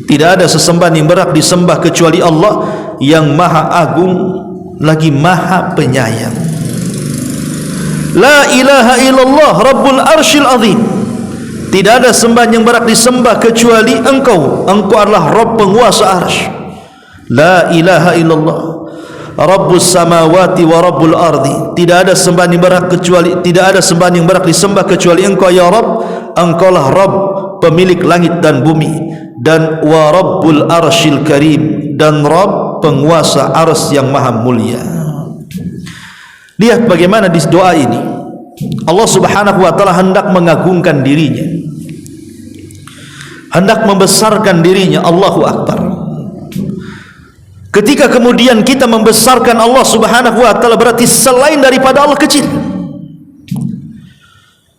B: Tidak ada sesembahan yang berhak disembah kecuali Allah yang maha agung lagi maha penyayang. La ilaha illallah rabbul arshil azim. Tidak ada sembahan yang berhak disembah kecuali engkau. Engkau adalah Rabb penguasa arsy. La ilaha illallah rabbus samawati wa rabbul ardi. Tidak ada sembahan yang berhak kecuali, tidak ada sembahan yang berhak disembah kecuali engkau ya Rabb. Engkaulah Rabb pemilik langit dan bumi, dan wa rabbul arshil karim, dan Rabb penguasa arsy yang maha mulia. Lihat bagaimana di doa ini Allah Subhanahu wa taala hendak mengagungkan dirinya, hendak membesarkan dirinya. Allahu Akbar. Ketika kemudian kita membesarkan Allah Subhanahu wa taala, berarti selain daripada Allah kecil.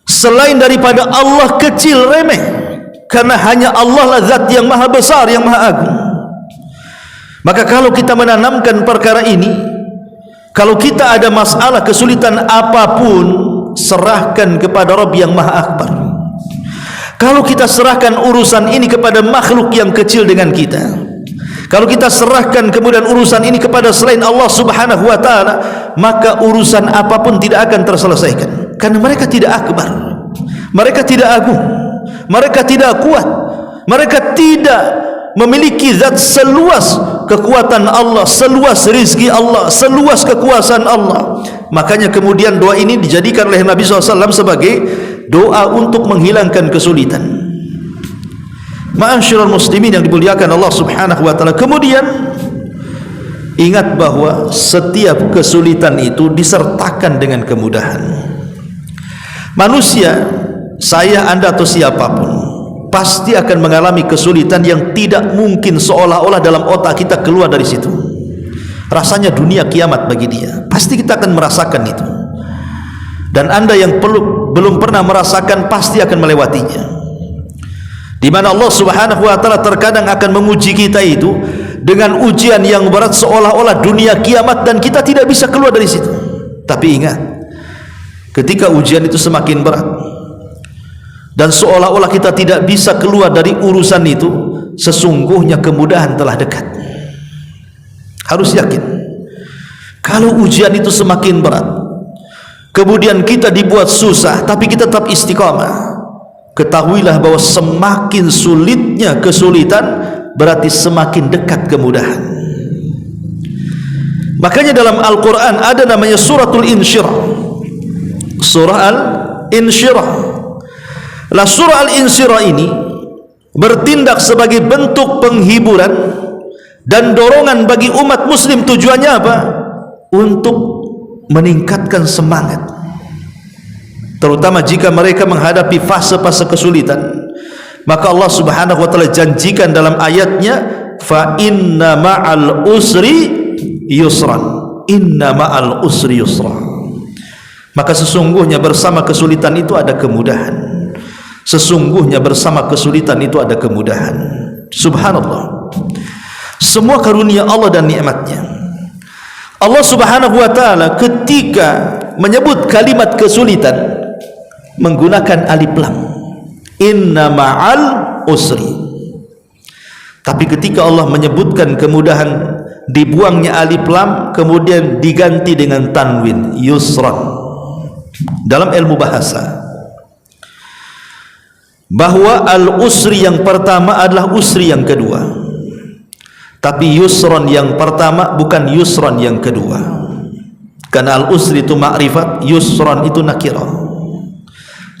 B: Selain daripada Allah kecil, remeh, karena hanya Allah lah zat yang maha besar, yang maha agung. Maka kalau kita menanamkan perkara ini, kalau kita ada masalah kesulitan apapun, serahkan kepada Rabb yang maha akbar. Kalau kita serahkan urusan ini kepada makhluk yang kecil dengan kita, kalau kita serahkan kemudian urusan ini kepada selain Allah Subhanahu wa taala, maka urusan apapun tidak akan terselesaikan, karena mereka tidak akbar, mereka tidak agung, mereka tidak kuat, mereka tidak memiliki zat seluas kekuatan Allah, seluas rizki Allah, seluas kekuasaan Allah. Makanya kemudian doa ini dijadikan oleh Nabi SAW sebagai doa untuk menghilangkan kesulitan. Ma'asyiral muslimin yang dimuliakan Allah Subhanahu wa taala. Kemudian ingat bahwa setiap kesulitan itu disertakan dengan kemudahan. Manusia, saya, Anda atau siapapun, pasti akan mengalami kesulitan yang tidak mungkin seolah-olah dalam otak kita keluar dari situ. Rasanya dunia kiamat bagi dia. Pasti kita akan merasakan itu. Dan Anda yang belum pernah merasakan pasti akan melewatinya. Di mana Allah Subhanahu wa taala terkadang akan menguji kita itu dengan ujian yang berat seolah-olah dunia kiamat dan kita tidak bisa keluar dari situ. Tapi ingat, ketika ujian itu semakin berat dan seolah-olah kita tidak bisa keluar dari urusan itu, sesungguhnya kemudahan telah dekat. Harus yakin. Kalau ujian itu semakin berat, kemudian kita dibuat susah, tapi kita tetap istiqamah, ketahuilah bahwa semakin sulitnya kesulitan berarti semakin dekat kemudahan. Makanya dalam Al-Quran ada namanya suratul Insyirah, surah Al-Insyirah. Lah surah Al-Insyirah ini bertindak sebagai bentuk penghiburan dan dorongan bagi umat muslim. Tujuannya apa? Untuk meningkatkan semangat, terutama jika mereka menghadapi fase-fase kesulitan. Maka Allah Subhanahu wa taala janjikan dalam ayatnya, fa inna ma'al usri yusran, inna ma'al usri yusra. Maka sesungguhnya bersama kesulitan itu ada kemudahan. Sesungguhnya bersama kesulitan itu ada kemudahan. Subhanallah, semua karunia Allah dan nikmatnya. Allah Subhanahu wa taala ketika menyebut kalimat kesulitan menggunakan alif lam, inna ma'al usri. Tapi ketika Allah menyebutkan kemudahan, dibuangnya alif lam kemudian diganti dengan tanwin, yusran. Dalam ilmu bahasa, bahwa al-usri yang pertama adalah usri yang kedua, tapi yusran yang pertama bukan yusran yang kedua. Karena al-usri itu ma'rifat, yusran itu nakirah.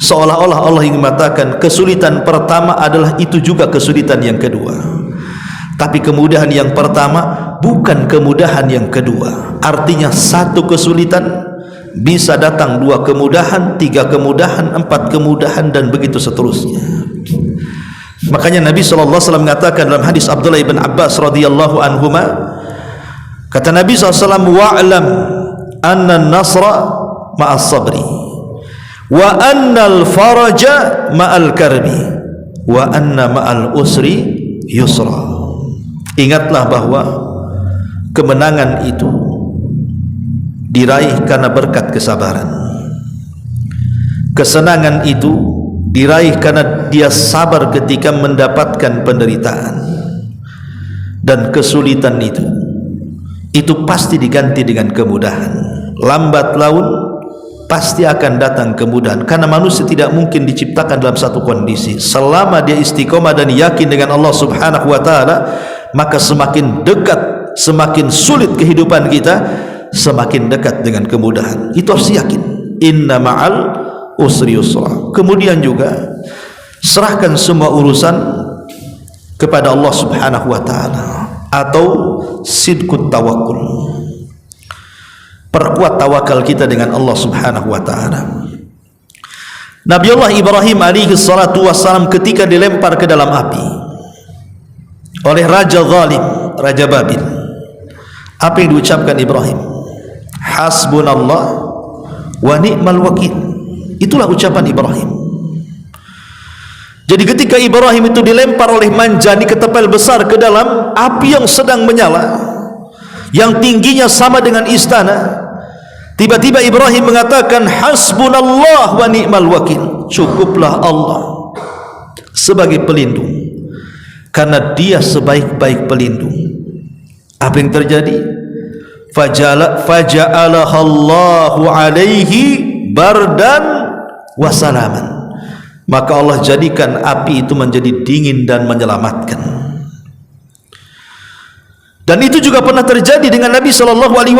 B: Seolah-olah Allah ingin mengatakan kesulitan pertama adalah itu juga kesulitan yang kedua, tapi kemudahan yang pertama bukan kemudahan yang kedua. Artinya satu kesulitan bisa datang dua kemudahan, tiga kemudahan, empat kemudahan, dan begitu seterusnya. Makanya Nabi SAW mengatakan dalam hadis Abdullah ibn Abbas radhiyallahu anhuma, kata Nabi SAW, wa'lam anna nasra ma'as sabri wa anna al-faraja ma'al karbi wa anna ma'al usri yusra. Ingatlah bahwa kemenangan itu diraih karena berkat kesabaran, kesenangan itu diraih karena dia sabar ketika mendapatkan penderitaan, dan kesulitan itu pasti diganti dengan kemudahan. Lambat laun pasti akan datang kemudahan, karena manusia tidak mungkin diciptakan dalam satu kondisi. Selama dia istiqomah dan yakin dengan Allah Subhanahu wa taala, maka semakin dekat, semakin sulit kehidupan kita, semakin dekat dengan kemudahan. Itu harus yakin, inna ma'al usri yusra. Kemudian juga serahkan semua urusan kepada Allah Subhanahu wa taala, atau sidqut tawakkul. Perkuat tawakal kita dengan Allah Subhanahu wa taala. Nabiullah Ibrahim alaihi salatu wassalam ketika dilempar ke dalam api oleh raja zalim, raja Babil, apa yang diucapkan Ibrahim? Hasbunallah wa ni'mal wakil. Itulah ucapan Ibrahim. Jadi ketika Ibrahim itu dilempar oleh manjani ketapel besar ke dalam api yang sedang menyala, yang tingginya sama dengan istana, tiba-tiba Ibrahim mengatakan, hasbunallah wa ni'mal wakil. Cukuplah Allah sebagai pelindung, karena dia sebaik-baik pelindung. Apa yang terjadi? Faja'alahallahu alaihi bardan wa salaman. Maka Allah jadikan api itu menjadi dingin dan menyelamatkan. Dan itu juga pernah terjadi dengan Nabi SAW.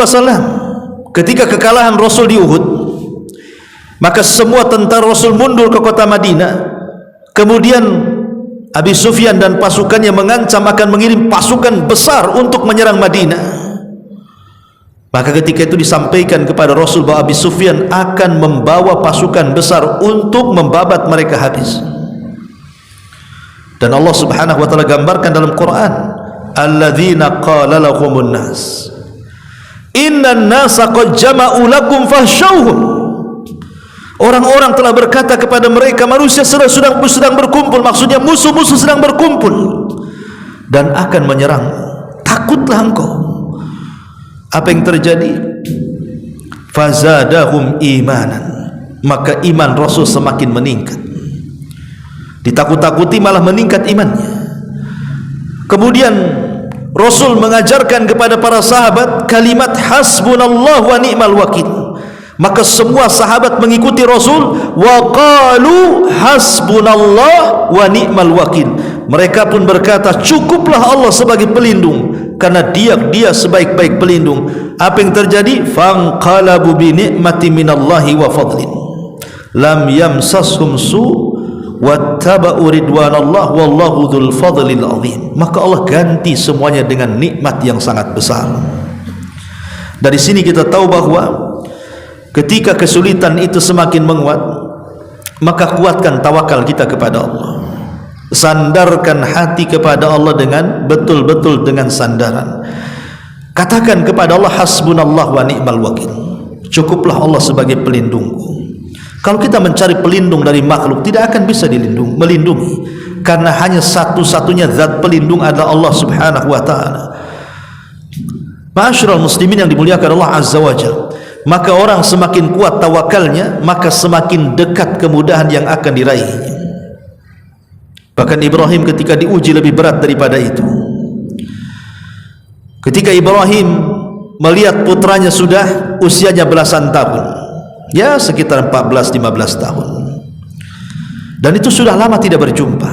B: Ketika kekalahan Rasul di Uhud, maka semua tentara Rasul mundur ke kota Madinah. Kemudian Abi Sufyan dan pasukannya mengancam akan mengirim pasukan besar untuk menyerang Madinah. Maka ketika itu disampaikan kepada Rasul bahwa Abi Sufyan akan membawa pasukan besar untuk membabat mereka habis. Dan Allah Subhanahu wa taala gambarkan dalam Quran, alladzina qala lahumun nas innan nasa qad jama'u lakum fakhshawhum. Orang-orang telah berkata kepada mereka, manusia sedang berkumpul, maksudnya musuh-musuh sedang berkumpul dan akan menyerang. Takutlah engkau. Apa yang terjadi? Fazadahum imanan. Maka iman Rasul semakin meningkat. Ditakut-takuti malah meningkat imannya. Kemudian Rasul mengajarkan kepada para sahabat kalimat hasbunallah wa ni'mal wakil. Maka semua sahabat mengikuti Rasul. Wa qalu hasbunallah wa ni'mal wakil. Mereka pun berkata, cukuplah Allah sebagai pelindung, karena dia sebaik-baik pelindung. Apa yang terjadi? Fanqalabu bi ni'mati minallahi wa fadlin lam yamsashum su wattaba'u ridwanallah wallahu dzul fadlil azim. Maka Allah ganti semuanya dengan nikmat yang sangat besar. Dari sini kita tahu bahwa ketika kesulitan itu semakin menguat, maka kuatkan tawakal kita kepada Allah. Sandarkan hati kepada Allah dengan betul-betul dengan sandaran. Katakan kepada Allah, hasbunallah wa ni'mal wakil. Cukuplah Allah sebagai pelindungku. Kalau kita mencari pelindung dari makhluk, tidak akan bisa melindungi, karena hanya satu-satunya zat pelindung adalah Allah subhanahu wa ta'ala. Ma'asyiral muslimin yang dimuliakan Allah azza wa jalla, maka orang semakin kuat tawakalnya, maka semakin dekat kemudahan yang akan diraihnya. Bahkan Ibrahim ketika diuji lebih berat daripada itu. Ketika Ibrahim melihat putranya sudah usianya belasan tahun, ya sekitar 14-15 tahun, dan itu sudah lama tidak berjumpa.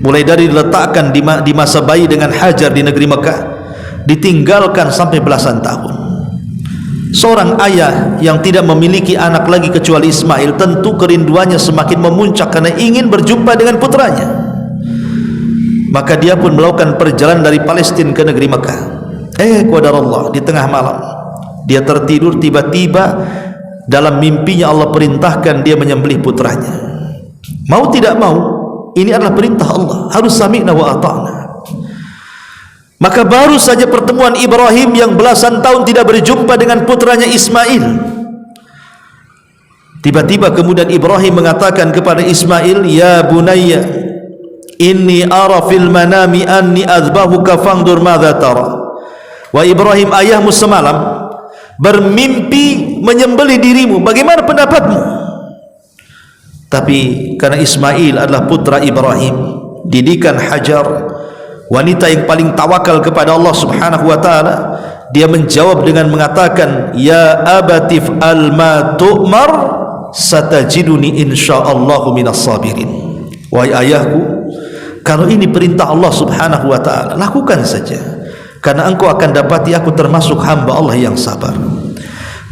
B: Mulai dari diletakkan di masa bayi dengan Hajar di negeri Mekah, ditinggalkan sampai belasan tahun. Seorang ayah yang tidak memiliki anak lagi kecuali Ismail, tentu kerinduannya semakin memuncak karena ingin berjumpa dengan putranya. Maka dia pun melakukan perjalanan dari Palestina ke negeri Mekah. Qadarullah, di tengah malam dia tertidur, tiba-tiba dalam mimpinya Allah perintahkan dia menyembelih putranya. Mau tidak mau, ini adalah perintah Allah, harus sami'na wa ata'na. Maka baru saja pertemuan Ibrahim yang belasan tahun tidak berjumpa dengan putranya Ismail, tiba-tiba kemudian Ibrahim mengatakan kepada Ismail, ya bunayya inni ara fil manami anni adbahuka fangdur madza tara. Wa Ibrahim, ayahmu semalam bermimpi menyembelih dirimu, bagaimana pendapatmu? Tapi karena Ismail adalah putra Ibrahim, didikan Hajar, wanita yang paling tawakal kepada Allah subhanahu wa ta'ala, dia menjawab dengan mengatakan, ya abatif al ma tu'mar satajiduni insyaallahu minas sabirin. Wahai ayahku, kalau ini perintah Allah subhanahu wa ta'ala, lakukan saja, karena engkau akan dapati aku termasuk hamba Allah yang sabar.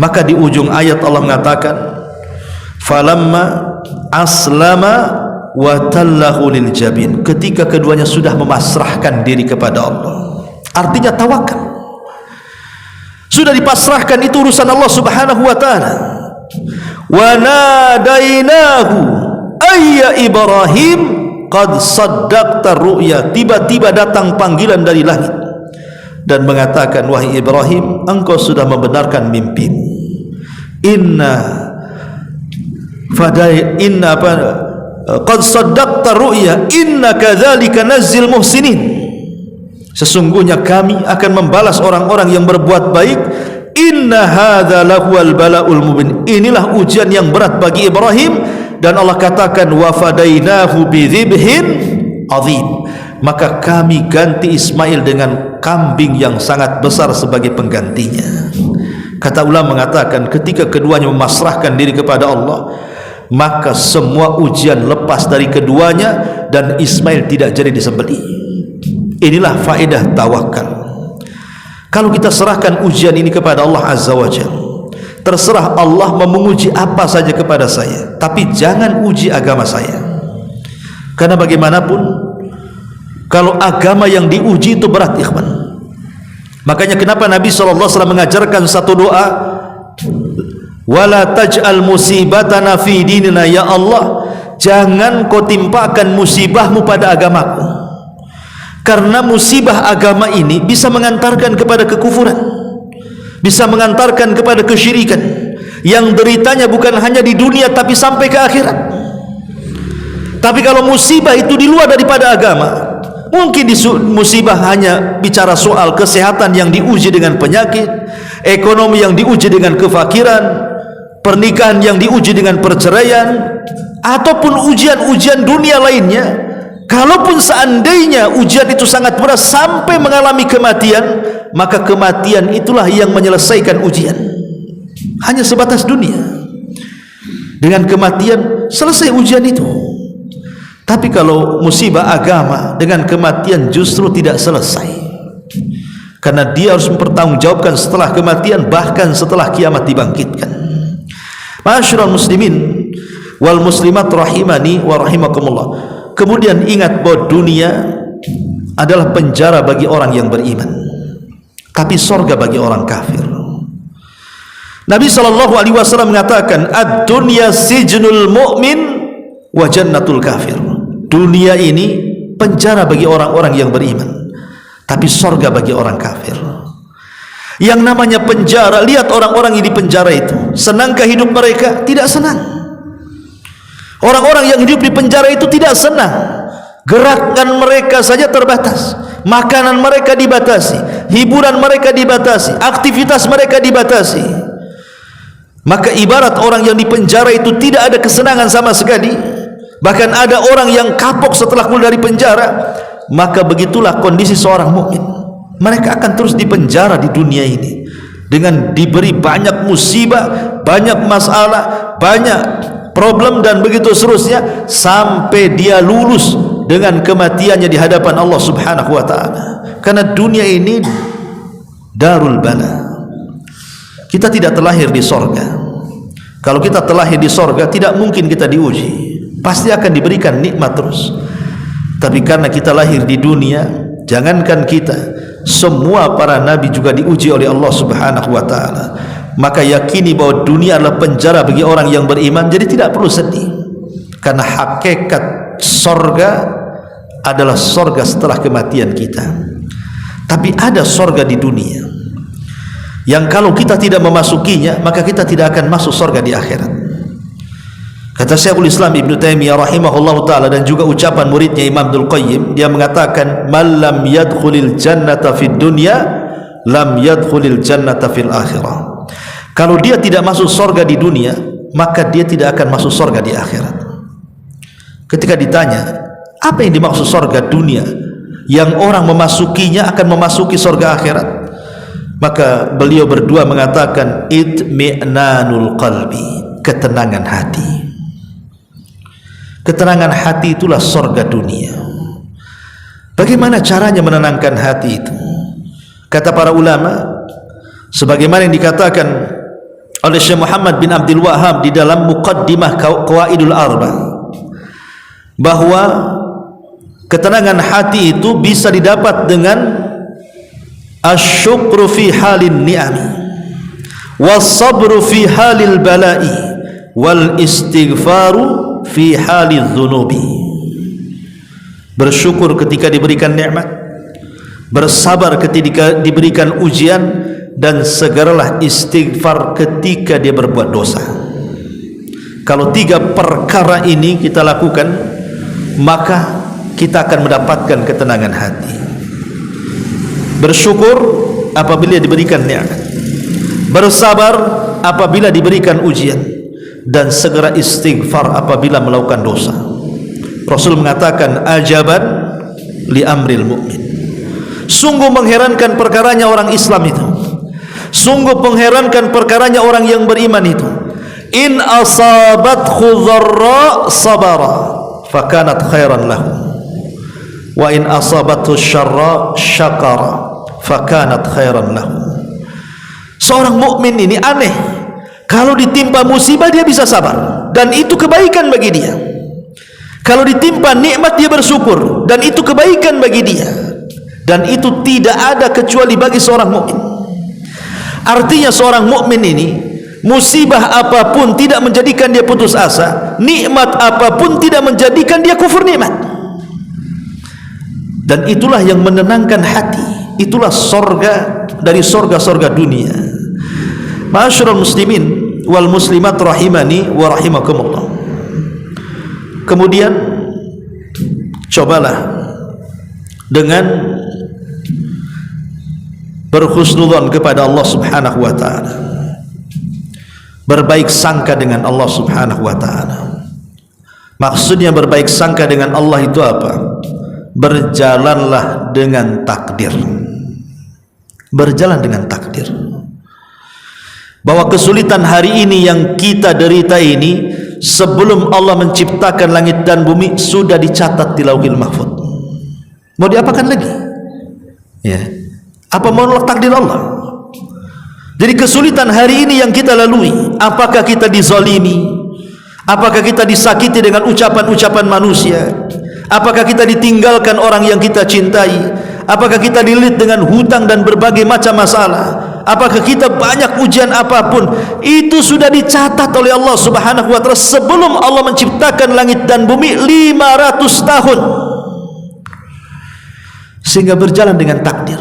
B: Maka di ujung ayat Allah mengatakan, falamma aslama wa tallahu lil jabin. Ketika keduanya sudah memasrahkan diri kepada Allah, artinya tawakal, sudah dipasrahkan, itu urusan Allah subhanahu wa ta'ala. Wa nadainahu ayya Ibrahim qad saddaqta ru'ya. Tiba-tiba datang panggilan dari langit dan mengatakan, wahai Ibrahim, engkau sudah membenarkan mimpimu. Qad saddaqta ru'ya inna kadzalika nazzil muhsinin. Sesungguhnya kami akan membalas orang-orang yang berbuat baik. Inna hadza lahuwal bala'ul mubin. Inilah ujian yang berat bagi Ibrahim. Dan Allah katakan, wa fadainahu bidzibhin azim. Maka kami ganti Ismail dengan kambing yang sangat besar sebagai penggantinya. Kata ulama mengatakan, ketika keduanya memasrahkan diri kepada Allah, maka semua ujian lepas dari keduanya dan Ismail tidak jadi disembelih. Inilah faedah tawakal. Kalau kita serahkan ujian ini kepada Allah azza wa jalla, terserah Allah mau menguji apa saja kepada saya, tapi jangan uji agama saya. Karena bagaimanapun, kalau agama yang diuji itu berat, ikhwan. Makanya kenapa Nabi SAW mengajarkan satu doa, wala taj'al musibatana fi dinina, ya Allah, jangan kau timpakan musibahmu pada agamaku. Karena musibah agama ini bisa mengantarkan kepada kekufuran, bisa mengantarkan kepada kesyirikan, yang deritanya bukan hanya di dunia tapi sampai ke akhirat. Tapi kalau musibah itu di luar daripada agama, mungkin musibah hanya bicara soal kesehatan yang diuji dengan penyakit, ekonomi yang diuji dengan kefakiran, pernikahan yang diuji dengan perceraian, ataupun ujian-ujian dunia lainnya. Kalaupun seandainya ujian itu sangat berat sampai mengalami kematian, maka kematian itulah yang menyelesaikan ujian. hanya sebatas dunia. Dengan kematian selesai ujian itu. Tapi kalau musibah agama, dengan kematian justru tidak selesai, karena dia harus mempertanggungjawabkan setelah kematian, bahkan setelah kiamat dibangkitkan. Ma'asyiral muslimin wal muslimat rahimani wa rahimakumullah. Kemudian ingat bahwa dunia adalah penjara bagi orang yang beriman, tapi sorga bagi orang kafir. Nabi SAW mengatakan, ad-dunya sijnul mu'min wa jannatul kafir. Dunia ini penjara bagi orang-orang yang beriman, tapi sorga bagi orang kafir. Yang namanya penjara, lihat orang-orang yang di penjara itu, senangkah hidup mereka? Tidak senang. Orang-orang yang hidup di penjara itu tidak senang. Gerakan mereka saja terbatas, makanan mereka dibatasi, hiburan mereka dibatasi, aktivitas mereka dibatasi. Maka ibarat orang yang di penjara itu tidak ada kesenangan sama sekali. Bahkan ada orang yang kapok setelah keluar dari penjara. Maka begitulah kondisi seorang mukmin. Mereka akan terus di penjara di dunia ini, dengan diberi banyak musibah, banyak masalah, banyak problem dan begitu seterusnya, sampai dia lulus dengan kematiannya di hadapan Allah Subhanahu wa ta'ala. Karena dunia ini darul bala. Kita tidak terlahir di sorga. Kalau kita terlahir di sorga, tidak mungkin kita diuji, pasti akan diberikan nikmat terus. Tapi karena kita lahir di dunia, jangankan kita, semua para nabi juga diuji oleh Allah Subhanahu wa ta'ala. Maka yakini bahwa dunia adalah penjara bagi orang yang beriman. Jadi tidak perlu sedih, karena hakikat sorga adalah sorga setelah kematian kita. Tapi ada sorga di dunia yang kalau kita tidak memasukinya, maka kita tidak akan masuk surga di akhirat. Kata Syekhul Islam Ibnu Taimiyah rahimahullahu taala, dan juga ucapan muridnya Imam Abdul Qayyim, dia mengatakan, "Man lam yadkhulil jannata fid dunya, lam yadkhulil jannata fil akhirah." Kalau dia tidak masuk surga di dunia, maka dia tidak akan masuk surga di akhirat. Ketika ditanya, apa yang dimaksud surga dunia yang orang memasukinya akan memasuki surga akhirat, maka beliau berdua mengatakan, itmi'nanul qalbi, ketenangan hati. Ketenangan hati itulah surga dunia. Bagaimana caranya menenangkan hati itu? Kata para ulama, sebagaimana yang dikatakan oleh Syekh Muhammad bin Abdul Wahhab di dalam Muqaddimah Qawaidul Arba, bahwa ketenangan hati itu bisa didapat dengan asyukru fi halin ni'ami, wassabru fi halil bala'i, wal istighfaru fi halil dhunubi. Bersyukur ketika diberikan nikmat, bersabar ketika diberikan ujian, dan segeralah istighfar ketika dia berbuat dosa. Kalau tiga perkara ini kita lakukan, maka kita akan mendapatkan ketenangan hati. Bersyukur apabila diberikan nikmat, bersabar apabila diberikan ujian, dan segera istighfar apabila melakukan dosa. Rasul mengatakan, ajaban li amril mu'min. Sungguh mengherankan perkaranya orang Islam itu, sungguh mengherankan perkaranya orang yang beriman itu. In asabathu dharra sabara fakanat khairan lahu, wa in asabathu syarra syakara fakanat khairan lahu. Seorang mukmin ini aneh, kalau ditimpa musibah dia bisa sabar, dan itu kebaikan bagi dia. Kalau ditimpa nikmat dia bersyukur, dan itu kebaikan bagi dia. Dan itu tidak ada kecuali bagi seorang mukmin. Artinya seorang mukmin ini, musibah apapun tidak menjadikan dia putus asa, nikmat apapun tidak menjadikan dia kufur nikmat. Dan itulah yang menenangkan hati. Itulah sorga dari sorga-sorga dunia. Ma'asyiral muslimin wal muslimat rahimani wa rahimakumullah. Kemudian cobalah dengan berhusnudzon kepada Allah Subhanahu wa ta'ala, berbaik sangka dengan Allah Subhanahu wa ta'ala. Maksudnya berbaik sangka dengan Allah itu apa? Berjalanlah dengan takdir. Berjalan dengan takdir. bahwa kesulitan hari ini yang kita derita ini sebelum Allah menciptakan langit dan bumi sudah dicatat di Lauhil Mahfuz. Mau diapakan lagi? Ya. Apa menolak takdir Allah? Jadi kesulitan hari ini yang kita lalui, apakah kita dizalimi? Apakah kita disakiti dengan ucapan-ucapan manusia? Apakah kita ditinggalkan orang yang kita cintai? Apakah kita dililit dengan hutang dan berbagai macam masalah? Apakah kita banyak ujian apapun? Itu sudah dicatat oleh Allah Subhanahu wa taala sebelum Allah menciptakan langit dan bumi 500 tahun. Sehingga berjalan dengan takdir.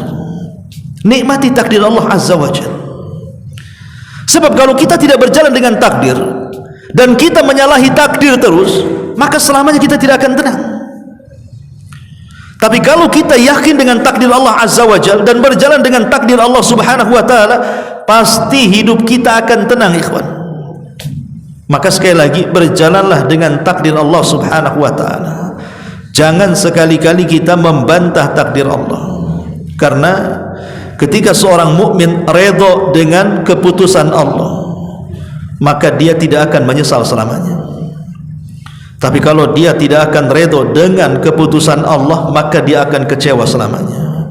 B: Nikmati takdir Allah Azza wa Jalla. Sebab kalau kita tidak berjalan dengan takdir dan kita menyalahi takdir terus, maka selamanya kita tidak akan tenang. Tapi kalau kita yakin dengan takdir Allah Azza wa Jalla dan berjalan dengan takdir Allah Subhanahu wa taala, pasti hidup kita akan tenang, ikhwan. Maka sekali lagi, berjalanlah dengan takdir Allah Subhanahu wa taala. Jangan sekali-kali kita membantah takdir Allah. Karena ketika seorang mukmin redha dengan keputusan Allah, maka dia tidak akan menyesal selamanya. Tapi kalau dia tidak akan redha dengan keputusan Allah, maka dia akan kecewa selamanya.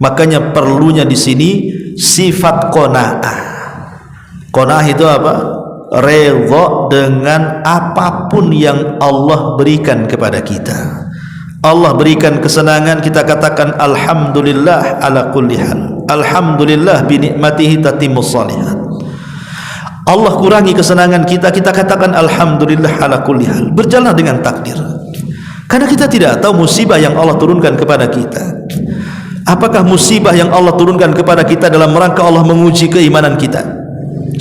B: Makanya perlunya di sini sifat qanaah. Qanaah itu apa? Redha dengan apapun yang Allah berikan kepada kita. Allah berikan kesenangan, kita katakan alhamdulillah ala kulli hal. Alhamdulillah bi nikmatihi tatimmus shalihat. Allah kurangi kesenangan kita, kita katakan alhamdulillah ala kulli hal. Berjalan dengan takdir. Karena kita tidak tahu musibah yang Allah turunkan kepada kita. Apakah musibah yang Allah turunkan kepada kita dalam rangka Allah menguji keimanan kita?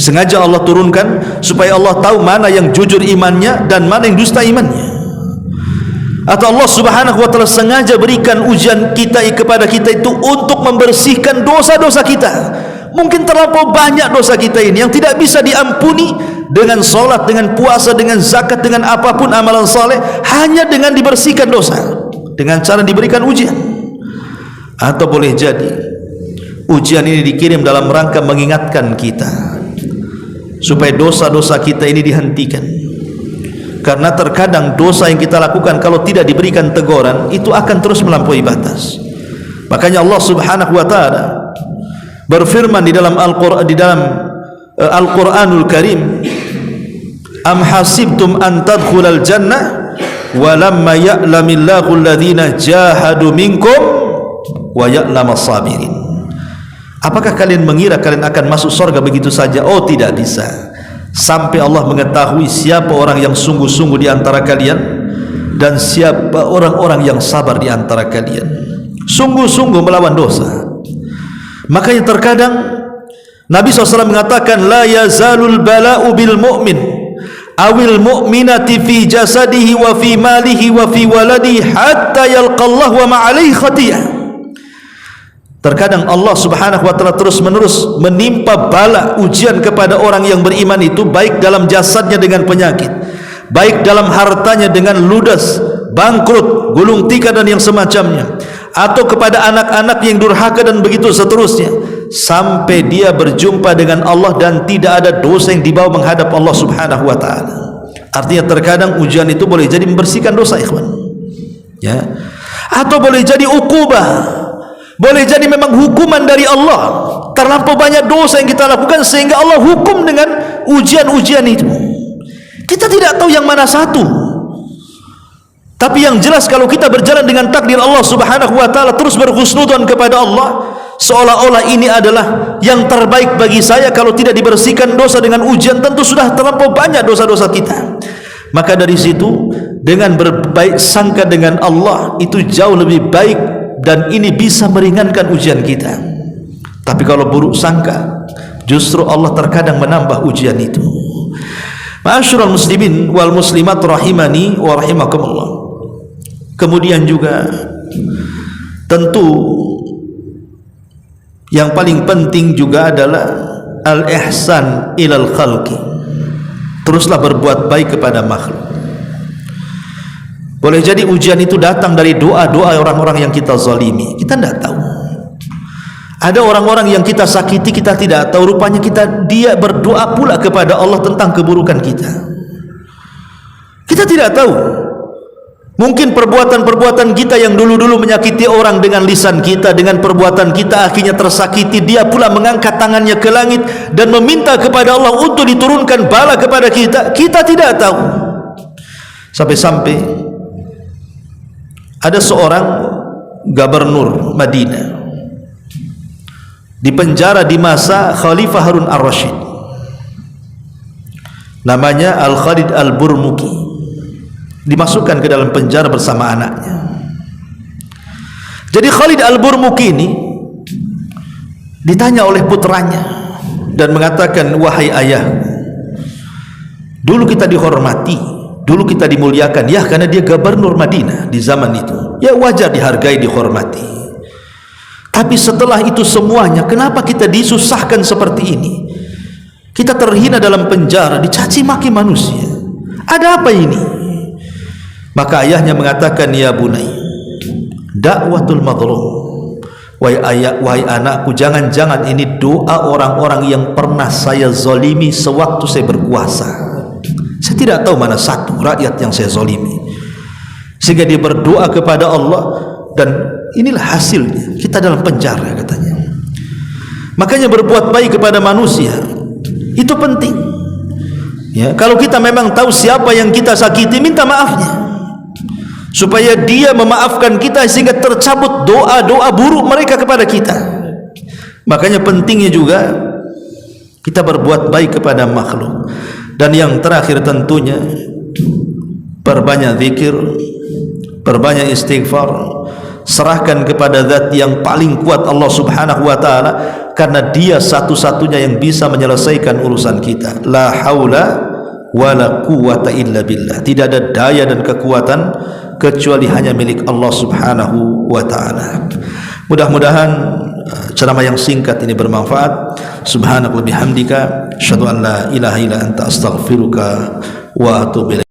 B: Sengaja Allah turunkan supaya Allah tahu mana yang jujur imannya dan mana yang dusta imannya. Atau Allah Subhanahu wa taala sengaja berikan ujian kita kepada kita itu untuk membersihkan dosa-dosa kita. Mungkin terlampau banyak dosa kita ini yang tidak bisa diampuni dengan solat, dengan puasa, dengan zakat, dengan apapun amalan saleh, hanya dengan dibersihkan dosa dengan cara diberikan ujian. Atau boleh jadi ujian ini dikirim dalam rangka mengingatkan kita supaya dosa-dosa kita ini dihentikan. Karena terkadang dosa yang kita lakukan kalau tidak diberikan teguran itu akan terus melampaui batas. Makanya Allah Subhanahu wa taala berfirman di dalam Al-Qur'anul Karim, am hasibtum an tadkhulal jannah wa lamma ya'lamillahu alladhina jahadu minkum wa ya'lamas sabirin. Apakah kalian mengira kalian akan masuk surga begitu saja? Oh, tidak bisa. Sampai Allah mengetahui siapa orang yang sungguh-sungguh di antara kalian dan siapa orang-orang yang sabar di antara kalian. Sungguh-sungguh melawan dosa. Makanya terkadang Nabi SAW mengatakan la yazalul bala'u bil mu'min awil mu'minati fi jasadihi wa fi malihi wa fi waladihi hatta yalqallah wa ma'alaihi khatiyah. Terkadang Allah Subhanahu wa taala terus-menerus menimpa bala ujian kepada orang yang beriman itu, baik dalam jasadnya dengan penyakit, baik dalam hartanya dengan ludas, bangkrut, gulung tikar dan yang semacamnya, atau kepada anak-anak yang durhaka dan begitu seterusnya, sampai dia berjumpa dengan Allah dan tidak ada dosa yang dibawa menghadap Allah Subhanahu wa taala. Artinya terkadang ujian itu boleh jadi membersihkan dosa, ikhwan. Ya. Atau boleh jadi ukubah. Boleh jadi memang hukuman dari Allah. Terlampau banyak dosa yang kita lakukan sehingga Allah hukum dengan ujian-ujian itu. Kita tidak tahu yang mana satu. Tapi yang jelas kalau kita berjalan dengan takdir Allah Subhanahu wa taala, terus berhusnudzon kepada Allah, seolah-olah ini adalah yang terbaik bagi saya. Kalau tidak dibersihkan dosa dengan ujian, tentu sudah terlampau banyak dosa-dosa kita. Maka dari situ, dengan berbaik sangka dengan Allah itu jauh lebih baik, dan ini bisa meringankan ujian kita. Tapi kalau buruk sangka, justru Allah terkadang menambah ujian itu. Ma'asyiral muslimin wal muslimat rahimani wa rahimakumullah. Kemudian juga tentu yang paling penting juga adalah al-ihsan ilal khalqi. Teruslah berbuat baik kepada makhluk. Boleh jadi ujian itu datang dari doa-doa orang-orang yang kita zalimi. Kita tidak tahu. Ada orang-orang yang kita sakiti, kita tidak tahu, rupanya dia berdoa pula kepada Allah tentang keburukan kita. Kita tidak tahu. Mungkin perbuatan-perbuatan kita yang dulu-dulu menyakiti orang dengan lisan kita, dengan perbuatan kita akhirnya tersakiti, dia pula mengangkat tangannya ke langit dan meminta kepada Allah untuk diturunkan bala kepada kita. Kita tidak tahu. Sampai-sampai ada seorang gubernur Madinah dipenjara di masa Khalifah Harun Ar-Rasyid, namanya Al-Khalid Al-Burmuki, dimasukkan ke dalam penjara bersama anaknya. Jadi Khalid Al-Burmuki ini ditanya oleh putranya dan mengatakan, wahai ayah, dulu kita dihormati, dulu kita dimuliakan, ya karena dia gubernur Madinah di zaman itu, ya wajar dihargai, dihormati. Tapi setelah itu semuanya, kenapa kita disusahkan seperti ini? Kita terhina dalam penjara, dicaci maki manusia. Ada apa ini? Maka ayahnya mengatakan, ya bunai, dakwatul madlum. Wahai anakku, jangan-jangan ini doa orang-orang yang pernah saya zalimi sewaktu saya berkuasa. Saya tidak tahu mana satu rakyat yang saya zalimi, sehingga dia berdoa kepada Allah, dan inilah hasilnya kita dalam penjara, katanya. Makanya berbuat baik kepada manusia itu penting, ya. Kalau kita memang tahu siapa yang kita sakiti, minta maafnya supaya dia memaafkan kita, sehingga tercabut doa-doa buruk mereka kepada kita. Makanya pentingnya juga kita berbuat baik kepada makhluk. Dan yang terakhir tentunya perbanyak zikir, perbanyak istighfar, serahkan kepada zat yang paling kuat, Allah Subhanahu wa ta'ala, karena dia satu-satunya yang bisa menyelesaikan urusan kita. La haula wa la quwata illa billah. Tidak ada daya dan kekuatan kecuali hanya milik Allah Subhanahu wa ta'ala. Mudah-mudahan ceramah yang singkat ini bermanfaat. Subhanaka wa bihamdika asyhadu an la ilaha illa anta astaghfiruka wa atubu ilaik.